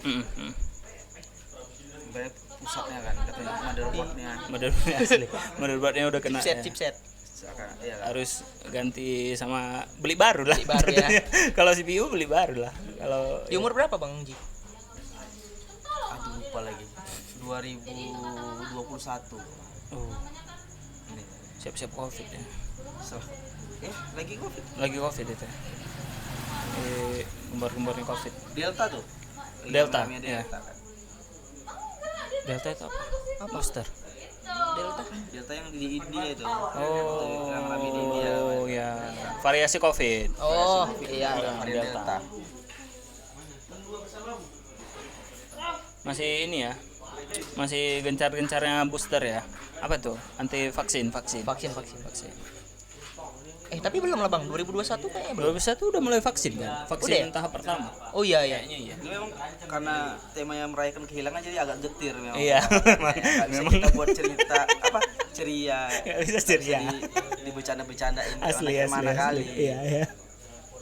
[SPEAKER 2] Banyak pusatnya kan, katanya motherboardnya.
[SPEAKER 1] Motherboardnya udah kena.
[SPEAKER 3] Chipset.
[SPEAKER 2] Iya.
[SPEAKER 1] Harus ganti sama beli baru lah.
[SPEAKER 3] Beli baru ya.
[SPEAKER 1] Kalau CPU beli baru lah. Kalau
[SPEAKER 3] Di umur berapa Bang Ji?
[SPEAKER 2] Aduh, lupa lagi. 2021.
[SPEAKER 1] oh,
[SPEAKER 2] Ini.
[SPEAKER 1] siap-siap Covid ya.
[SPEAKER 2] Lagi Covid.
[SPEAKER 1] Lagi Covid itu. Kembar-kembarnya Covid.
[SPEAKER 2] Delta tuh.
[SPEAKER 1] Delta,
[SPEAKER 2] Namanya
[SPEAKER 1] iya.
[SPEAKER 2] Delta kan.
[SPEAKER 1] Delta itu apa? Booster.
[SPEAKER 2] Delta yang di India itu. Yang
[SPEAKER 1] Oh,
[SPEAKER 2] ramai di India.
[SPEAKER 1] ya. Variasi Covid.
[SPEAKER 3] Oh, iya.
[SPEAKER 2] Varian Delta.
[SPEAKER 1] Masih ini ya. Masih gencar-gencarnya booster ya. Apa tuh? Anti vaksin.
[SPEAKER 3] Vaksin. Tapi belum lah Bang, 2021 kayaknya belum.
[SPEAKER 1] 2021 udah mulai vaksin kan? Vaksin
[SPEAKER 3] Udah ya?
[SPEAKER 1] tahap pertama.
[SPEAKER 3] Oh iya.
[SPEAKER 1] Kayaknya iya.
[SPEAKER 2] Ini memang karena temanya merayakan kehilangan jadi agak getir memang.
[SPEAKER 1] Iya,
[SPEAKER 2] Nggak bisa
[SPEAKER 1] memang.
[SPEAKER 2] kita buat cerita apa ceria.
[SPEAKER 1] Nggak bisa ceria.
[SPEAKER 2] Dibercanda-bercandain
[SPEAKER 1] Asli.
[SPEAKER 2] mana kali.
[SPEAKER 1] Iya.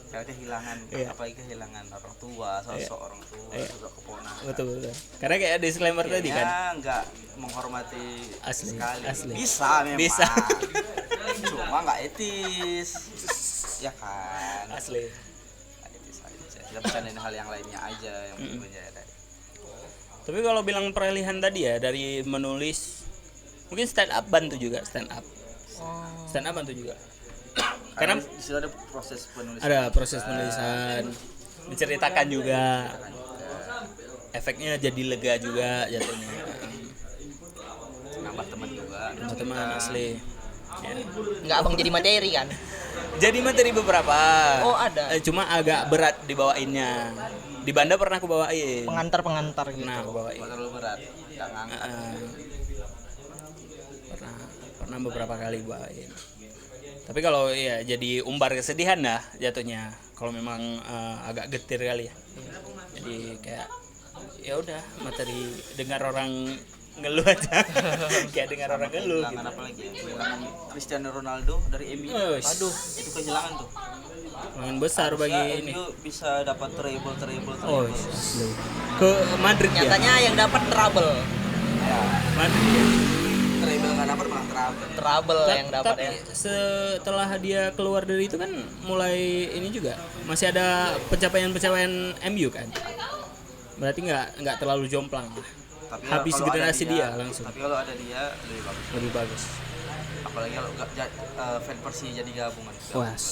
[SPEAKER 2] Karena kehilangan,
[SPEAKER 1] Iya.
[SPEAKER 2] apalagi kehilangan orang tua, sosok orang tua, sosok keponakan.
[SPEAKER 1] Betul. Karena kayak disclaimer tadi kan.
[SPEAKER 2] Ya nggak menghormati
[SPEAKER 1] Asli.
[SPEAKER 2] sekali. Bisa memang.
[SPEAKER 1] Bisa.
[SPEAKER 2] Cuma nggak etis. Ya kan.
[SPEAKER 1] Asli.
[SPEAKER 2] Nggak etis aja. Kita bercandain hal yang lainnya aja yang menjadi.
[SPEAKER 1] Tapi kalau bilang peralihan tadi ya dari menulis mungkin stand up bantu juga stand up. Stand up bantu juga. Karena
[SPEAKER 2] di situ ada proses penulisan.
[SPEAKER 1] ada proses penulisan, diceritakan juga. Efeknya jadi lega juga jatuhnya.
[SPEAKER 2] Nambah teman juga.
[SPEAKER 1] Teman asli. Ya.
[SPEAKER 3] Enggak Abang jadi materi kan?
[SPEAKER 1] Jadi materi beberapa.
[SPEAKER 3] Oh, ada.
[SPEAKER 1] Cuma agak berat dibawainnya. Di Banda pernah aku bawain.
[SPEAKER 3] Pengantar gitu.
[SPEAKER 1] Nah, aku bawain.
[SPEAKER 2] Nggak terlalu berat. Nggak ngangkat.
[SPEAKER 1] Pernah beberapa kali bawain. Tapi kalau ya jadi umbar kesedihan dah jatuhnya. Kalau memang agak getir kali ya. Jadi kayak ya udah materi dengar orang ngeluh aja. Kayak dengar orang ngeluh gitu.
[SPEAKER 2] Kehilangan apa lagi? Kehilangan Cristiano Ronaldo dari MU.
[SPEAKER 1] Aduh,
[SPEAKER 2] Itu kehilangan tuh.
[SPEAKER 1] lumayan besar bagi ini.
[SPEAKER 2] MU bisa dapat treble.
[SPEAKER 1] Oh, asli. Ke Madrid ya.
[SPEAKER 3] Nyatanya yang dapat trouble.
[SPEAKER 1] Madrid ya.
[SPEAKER 2] Treble nggak dapat malah treble.
[SPEAKER 3] Trouble yang dapat
[SPEAKER 1] Tapi
[SPEAKER 3] ya.
[SPEAKER 1] setelah dia keluar dari itu kan mulai ini juga masih ada pencapaian MU kan. Berarti nggak terlalu jomplang.
[SPEAKER 2] Tapi
[SPEAKER 1] Habis
[SPEAKER 2] kalau ada
[SPEAKER 1] generasi dia langsung.
[SPEAKER 2] Tapi kalau ada dia lebih bagus.
[SPEAKER 1] Lebih bagus.
[SPEAKER 2] Apalagi kalau fan Persija jadi gabungan.
[SPEAKER 1] Was.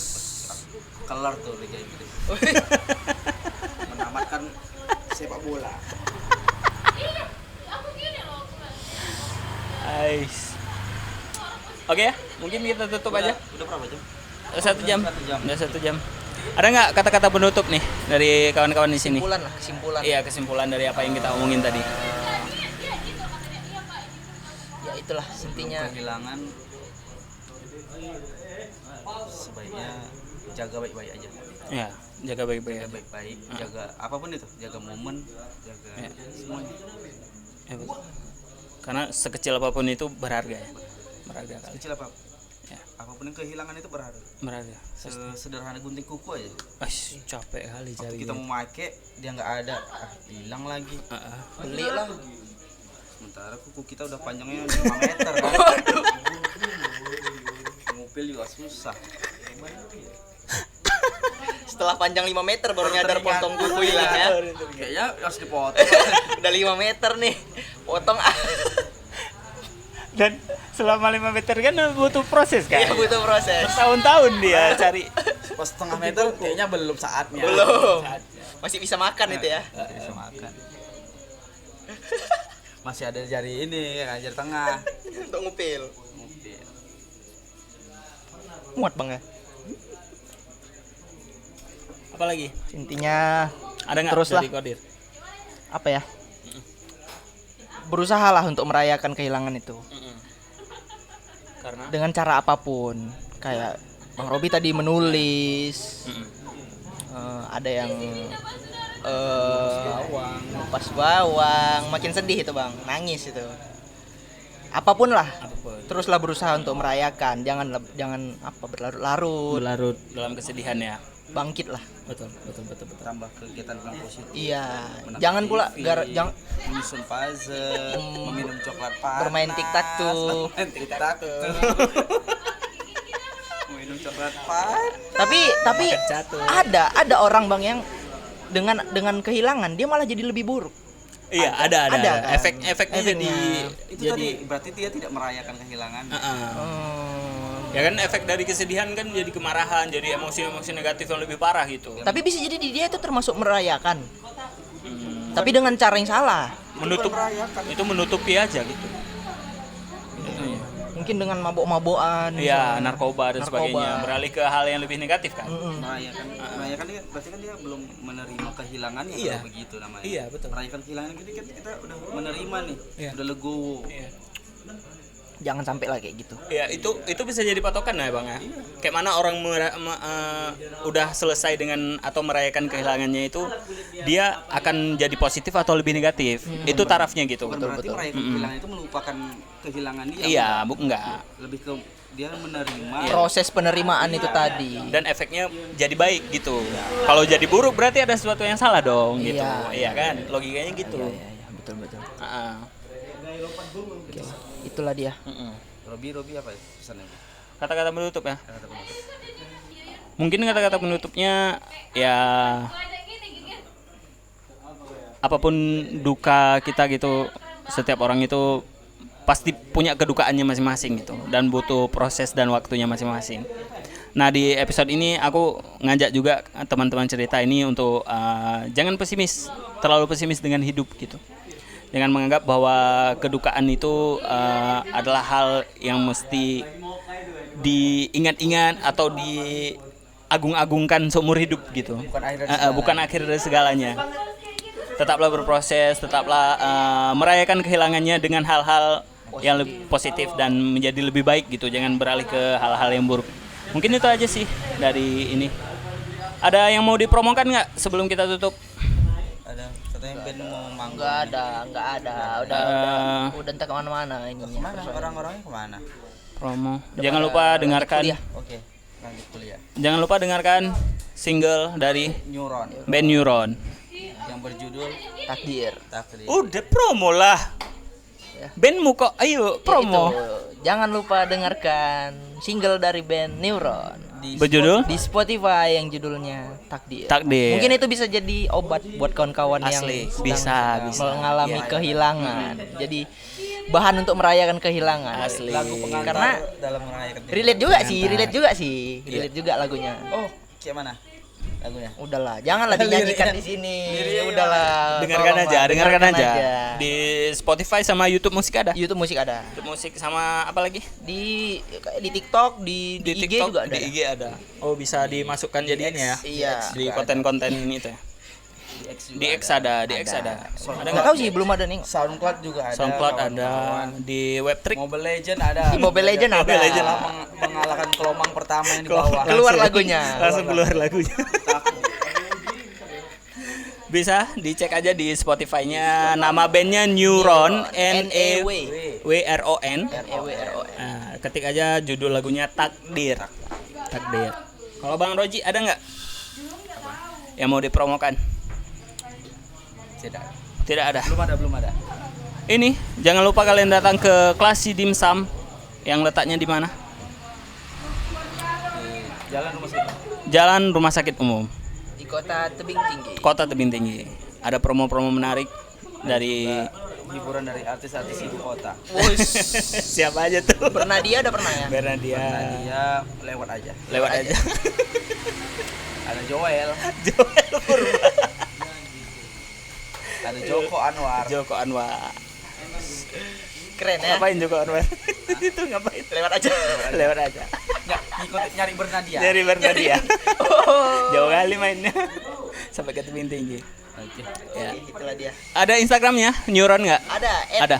[SPEAKER 2] Kelar tuh Liga Inggris. Menamatkan sepak bola.
[SPEAKER 1] Ais. Oke ya, mungkin kita tutup aja.
[SPEAKER 2] Udah berapa jam?
[SPEAKER 1] 1 jam.
[SPEAKER 2] 1 jam.
[SPEAKER 1] Udah 1 jam. Ada nggak kata-kata penutup nih dari kawan-kawan di sini?
[SPEAKER 3] Kesimpulan.
[SPEAKER 1] Iya, kesimpulan dari apa yang kita omongin tadi.
[SPEAKER 3] Ya itulah intinya.
[SPEAKER 2] Kehilangan sebaiknya jaga baik-baik aja.
[SPEAKER 1] Ya, jaga baik-baik.
[SPEAKER 2] Jaga baik-baik, jaga apapun itu, jaga momen, jaga semuanya.
[SPEAKER 1] Ya, betul. Karena sekecil apapun itu berharga ya. Berharga kali.
[SPEAKER 2] Kecil apa?
[SPEAKER 1] Ya,
[SPEAKER 2] Apapun yang kehilangan itu berharga.
[SPEAKER 1] berharga.
[SPEAKER 2] Sederhana gunting kuku aja.
[SPEAKER 1] Capek kali
[SPEAKER 2] Waktu
[SPEAKER 1] cari.
[SPEAKER 2] kita mau make dia nggak ada, hilang lagi.
[SPEAKER 3] Beli lah.
[SPEAKER 2] Sementara kuku kita udah panjangnya 5 meter kan. Ngupil juga susah.
[SPEAKER 3] Setelah panjang 5 meter baru nyadar potong kuku hilang ya.
[SPEAKER 2] Kayaknya harus dipotong.
[SPEAKER 3] Udah 5 meter nih. Potong
[SPEAKER 1] Dan selama 5 meter kan butuh proses kan?
[SPEAKER 3] Iya butuh proses.
[SPEAKER 1] Tahun-tahun dia cari.
[SPEAKER 2] Pas setengah meter kayaknya belum saatnya.
[SPEAKER 3] Belum. Masih bisa makan itu ya.
[SPEAKER 2] Masih bisa makan. Masih ada jari ini, jari tengah.
[SPEAKER 3] Untuk ngupil.
[SPEAKER 2] Ngupil.
[SPEAKER 3] Muat Bang ya.
[SPEAKER 1] Apalagi?
[SPEAKER 3] Intinya
[SPEAKER 1] Ada nggak
[SPEAKER 3] Terus
[SPEAKER 1] dari
[SPEAKER 3] lah.
[SPEAKER 1] Kodir?
[SPEAKER 3] apa ya? Berusahalah untuk merayakan kehilangan itu.
[SPEAKER 1] Karena
[SPEAKER 3] Dengan cara apapun. Kayak Bang Robi tadi menulis. Ada yang lepas bawang, makin sedih itu Bang, nangis itu. Apapun lah. Teruslah berusaha untuk merayakan, jangan apa berlarut-larut,
[SPEAKER 1] berlarut dalam kesedihan ya.
[SPEAKER 3] bangkit lah.
[SPEAKER 1] Betul.
[SPEAKER 2] Tambah kegiatan yang positif.
[SPEAKER 3] Iya,
[SPEAKER 2] Menonton
[SPEAKER 3] jangan pula
[SPEAKER 2] TV,
[SPEAKER 3] jangan
[SPEAKER 2] menyusun puzzle, meminum coklat panas,
[SPEAKER 3] bermain tiktak tuh.
[SPEAKER 2] main tiktak minum coklat panas.
[SPEAKER 3] Tapi
[SPEAKER 1] Makan catur.
[SPEAKER 3] ada orang Bang yang dengan kehilangan dia malah jadi lebih buruk.
[SPEAKER 1] Iya, ada.
[SPEAKER 3] Ada, kan?
[SPEAKER 1] Efeknya jadi
[SPEAKER 2] Itu tadi berarti dia tidak merayakan kehilangan.
[SPEAKER 1] Ya kan efek dari kesedihan kan jadi kemarahan, jadi emosi-emosi negatif yang lebih parah gitu.
[SPEAKER 3] Tapi bisa jadi dia itu termasuk merayakan. Tapi dengan cara yang salah.
[SPEAKER 1] Itu menutupi aja gitu.
[SPEAKER 3] Mungkin dengan mabok-mabokan.
[SPEAKER 1] Iya, narkoba dan
[SPEAKER 3] Narkoba.
[SPEAKER 1] sebagainya, beralih ke hal yang lebih negatif kan.
[SPEAKER 2] Merayakan dia berarti kan dia belum menerima kehilangannya.
[SPEAKER 1] Iya.
[SPEAKER 2] Kalau begitu namanya.
[SPEAKER 1] Iya, betul.
[SPEAKER 2] Merayakan kehilangan kita udah menerima nih,
[SPEAKER 1] Iya.
[SPEAKER 2] udah legowo.
[SPEAKER 1] Iya.
[SPEAKER 3] Jangan sampai lah kayak gitu.
[SPEAKER 1] Ya itu bisa jadi patokan ya Bang ya. Kayak mana orang udah selesai dengan atau merayakan kehilangannya itu, dia akan jadi positif atau lebih negatif. Itu tarafnya gitu.
[SPEAKER 2] Bukan berarti merayakan kehilangan itu melupakan kehilangan dia.
[SPEAKER 1] Iya, enggak.
[SPEAKER 2] Lebih ke dia menerima.
[SPEAKER 3] Proses penerimaan itu tadi.
[SPEAKER 1] Dan efeknya jadi baik gitu. Kalau jadi buruk berarti ada sesuatu yang salah dong gitu.
[SPEAKER 3] Iya.
[SPEAKER 1] Iya kan? Logikanya gitu.
[SPEAKER 3] Iya, betul.
[SPEAKER 1] Heeh.
[SPEAKER 3] Oke. Itulah dia.
[SPEAKER 2] Robi apa ya pesannya?
[SPEAKER 1] Kata-kata penutup ya.
[SPEAKER 2] Kata penutup.
[SPEAKER 1] Mungkin kata-kata penutupnya ya apapun duka kita gitu, setiap orang itu pasti punya kedukaannya masing-masing gitu dan butuh proses dan waktunya masing-masing. Nah, di episode ini aku ngajak juga teman-teman cerita ini untuk jangan terlalu pesimis dengan hidup gitu. Jangan menganggap bahwa kedukaan itu adalah hal yang mesti diingat-ingat atau diagung-agungkan seumur hidup gitu. Bukan akhir dari segalanya. Tetaplah berproses, tetaplah merayakan kehilangannya dengan hal-hal yang lebih positif dan menjadi lebih baik gitu. Jangan beralih ke hal-hal yang buruk. Mungkin itu aja sih dari ini. Ada yang mau dipromokan nggak sebelum kita tutup?
[SPEAKER 2] Ada katanya band mau manggung.
[SPEAKER 3] Enggak ada. Udah entah kemana-mana ininya.
[SPEAKER 2] Mana orang-orangnya kemana?
[SPEAKER 1] Promo. Jangan lupa dengarkan.
[SPEAKER 3] kuliah.
[SPEAKER 2] Oke, lanjut kuliah.
[SPEAKER 1] Jangan lupa dengarkan single dari
[SPEAKER 2] Neuron
[SPEAKER 1] band Neuron.
[SPEAKER 2] yang berjudul
[SPEAKER 3] Takdir.
[SPEAKER 2] Takdir.
[SPEAKER 1] Udah promo lah. Bandmu kok, ayo promo.
[SPEAKER 3] Itu. Jangan lupa dengarkan single dari band Neuron
[SPEAKER 1] Berjudul
[SPEAKER 3] di Spotify yang judulnya Takdir.
[SPEAKER 1] Takdir.
[SPEAKER 3] Mungkin itu bisa jadi obat buat kawan-kawan yang
[SPEAKER 1] Asli,
[SPEAKER 3] sedang
[SPEAKER 1] bisa.
[SPEAKER 3] mengalami kehilangan. Jadi bahan untuk merayakan kehilangan.
[SPEAKER 1] Asli.
[SPEAKER 2] Lagu pengantar
[SPEAKER 3] Karena
[SPEAKER 2] dalam merayakan.
[SPEAKER 3] relate juga lagunya.
[SPEAKER 2] Oh, kayak mana lagunya?
[SPEAKER 3] Udahlah, janganlah dinyanyikan di sini. Udahlah.
[SPEAKER 1] dengarkan
[SPEAKER 3] tolonglah,
[SPEAKER 1] aja. Di Spotify sama YouTube musik ada.
[SPEAKER 3] YouTube musik ada.
[SPEAKER 1] YouTube musik sama apa lagi?
[SPEAKER 3] Di TikTok, di IG
[SPEAKER 1] TikTok
[SPEAKER 3] juga ada.
[SPEAKER 1] Di IG ada. Oh, bisa dimasukkan jadi ini ya.
[SPEAKER 3] Iya.
[SPEAKER 1] Di konten-konten itu ya. Di X ada, di X ada. Ada
[SPEAKER 3] Enggak tahu sih, belum ada nih.
[SPEAKER 2] SoundCloud juga ada.
[SPEAKER 1] SoundCloud ada,
[SPEAKER 2] kawan-kawan.
[SPEAKER 1] di Webtrick
[SPEAKER 2] Mobile Legend ada.
[SPEAKER 3] Di Mobile Legend ada.
[SPEAKER 1] Mobile Legend.
[SPEAKER 2] Mengalahkan kelomang pertama yang di bawah.
[SPEAKER 3] Keluar lagunya.
[SPEAKER 1] Langsung keluar lagunya. Bisa dicek aja di Spotify-nya, nama bandnya Neuron, N-E-W-R-O-N. Nah, ketik aja judul lagunya Takdir. Kalau Bang Roji ada nggak yang mau dipromokan? Tidak ada.
[SPEAKER 2] Belum ada.
[SPEAKER 1] Ini jangan lupa kalian datang ke Klasi Dimsum yang letaknya di mana? Jalan Rumah Sakit Umum.
[SPEAKER 3] Di Kota Tebing Tinggi.
[SPEAKER 1] Kota Tebing Tinggi. Ada promo-promo menarik dari
[SPEAKER 2] Hiburan dari artis-artis ibu kota.
[SPEAKER 1] siapa aja tuh?
[SPEAKER 3] Bernadia ada pernah ya?
[SPEAKER 1] Bernadia.
[SPEAKER 2] Dia lewat aja.
[SPEAKER 1] Lewat aja.
[SPEAKER 2] Ada Joel.
[SPEAKER 1] Joel Purba.
[SPEAKER 2] Ada Joko Anwar.
[SPEAKER 1] Joko Anwar.
[SPEAKER 3] Keren ya.
[SPEAKER 1] Ngapain Joko Anwar? Itu ngapain?
[SPEAKER 3] Lewat aja.
[SPEAKER 1] Lewat aja.
[SPEAKER 2] Nyari Bernadia.
[SPEAKER 1] Dari Bernadia. Jauh kali mainnya. Sampai ke tebing tinggi.
[SPEAKER 2] Oke.
[SPEAKER 1] Ya.
[SPEAKER 3] Itulah dia.
[SPEAKER 1] Ada Instagramnya? Neuron nggak?
[SPEAKER 3] Ada.
[SPEAKER 1] Ada.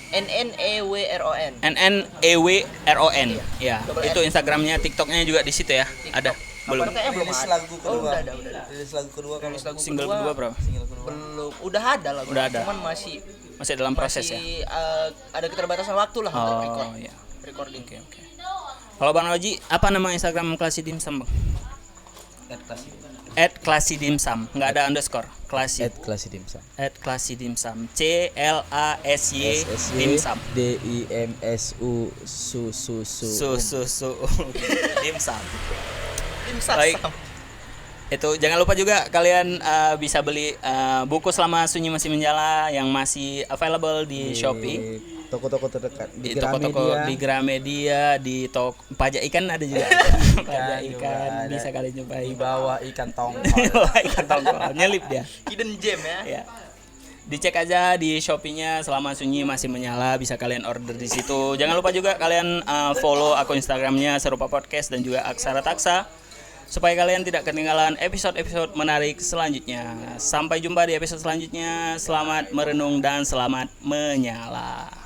[SPEAKER 3] NNEWRON.
[SPEAKER 1] NNEWRON. Ya, itu Instagramnya, TikToknya juga di situ ya. Ada. Belum.
[SPEAKER 3] Kayaknya belum
[SPEAKER 4] Rilis
[SPEAKER 3] ada.
[SPEAKER 4] lagu kedua.
[SPEAKER 3] Oh, udah.
[SPEAKER 4] Rilis lagu kedua kalau
[SPEAKER 1] Single kedua berapa?
[SPEAKER 3] Belum. Udah ada lagu.
[SPEAKER 1] Udah ada.
[SPEAKER 3] Cuman masih
[SPEAKER 1] Dalam proses ya.
[SPEAKER 3] ada keterbatasan waktu lah untuk
[SPEAKER 1] Oh, iya.
[SPEAKER 3] recording.
[SPEAKER 1] Oke. Kalau Bang Oji, apa nama Instagram Klasi Dimsum, Bang? @klasidimsum, nggak ada underscore. Klasi.
[SPEAKER 5] Klasi Dimsum.
[SPEAKER 1] @klasidimsum. CLASY Dimsum.
[SPEAKER 5] DIMSU
[SPEAKER 1] Su. Dimsum.
[SPEAKER 3] Dimsum.
[SPEAKER 1] Baik. Itu jangan lupa juga kalian bisa beli buku Selama Sunyi Masih Menyala yang masih available di Shopee,
[SPEAKER 5] Toko-toko terdekat
[SPEAKER 1] di toko-toko di Gramedia, di Pajak Ikan ada juga. Pajak Ikan
[SPEAKER 5] ada.
[SPEAKER 1] bisa kalian cobain.
[SPEAKER 5] di bawah ikan tongkol.
[SPEAKER 1] Ikan tongkol nyelip dia.
[SPEAKER 3] Hidden gem ya.
[SPEAKER 1] Ya. Dicek aja di Shopee-nya Selama Sunyi Masih Menyala, bisa kalian order di situ. Jangan lupa juga kalian follow akun Instagramnya Serupa Podcast dan juga Aksara Taksa supaya kalian tidak ketinggalan episode-episode menarik selanjutnya. Sampai jumpa di episode selanjutnya. Selamat merenung dan selamat menyala.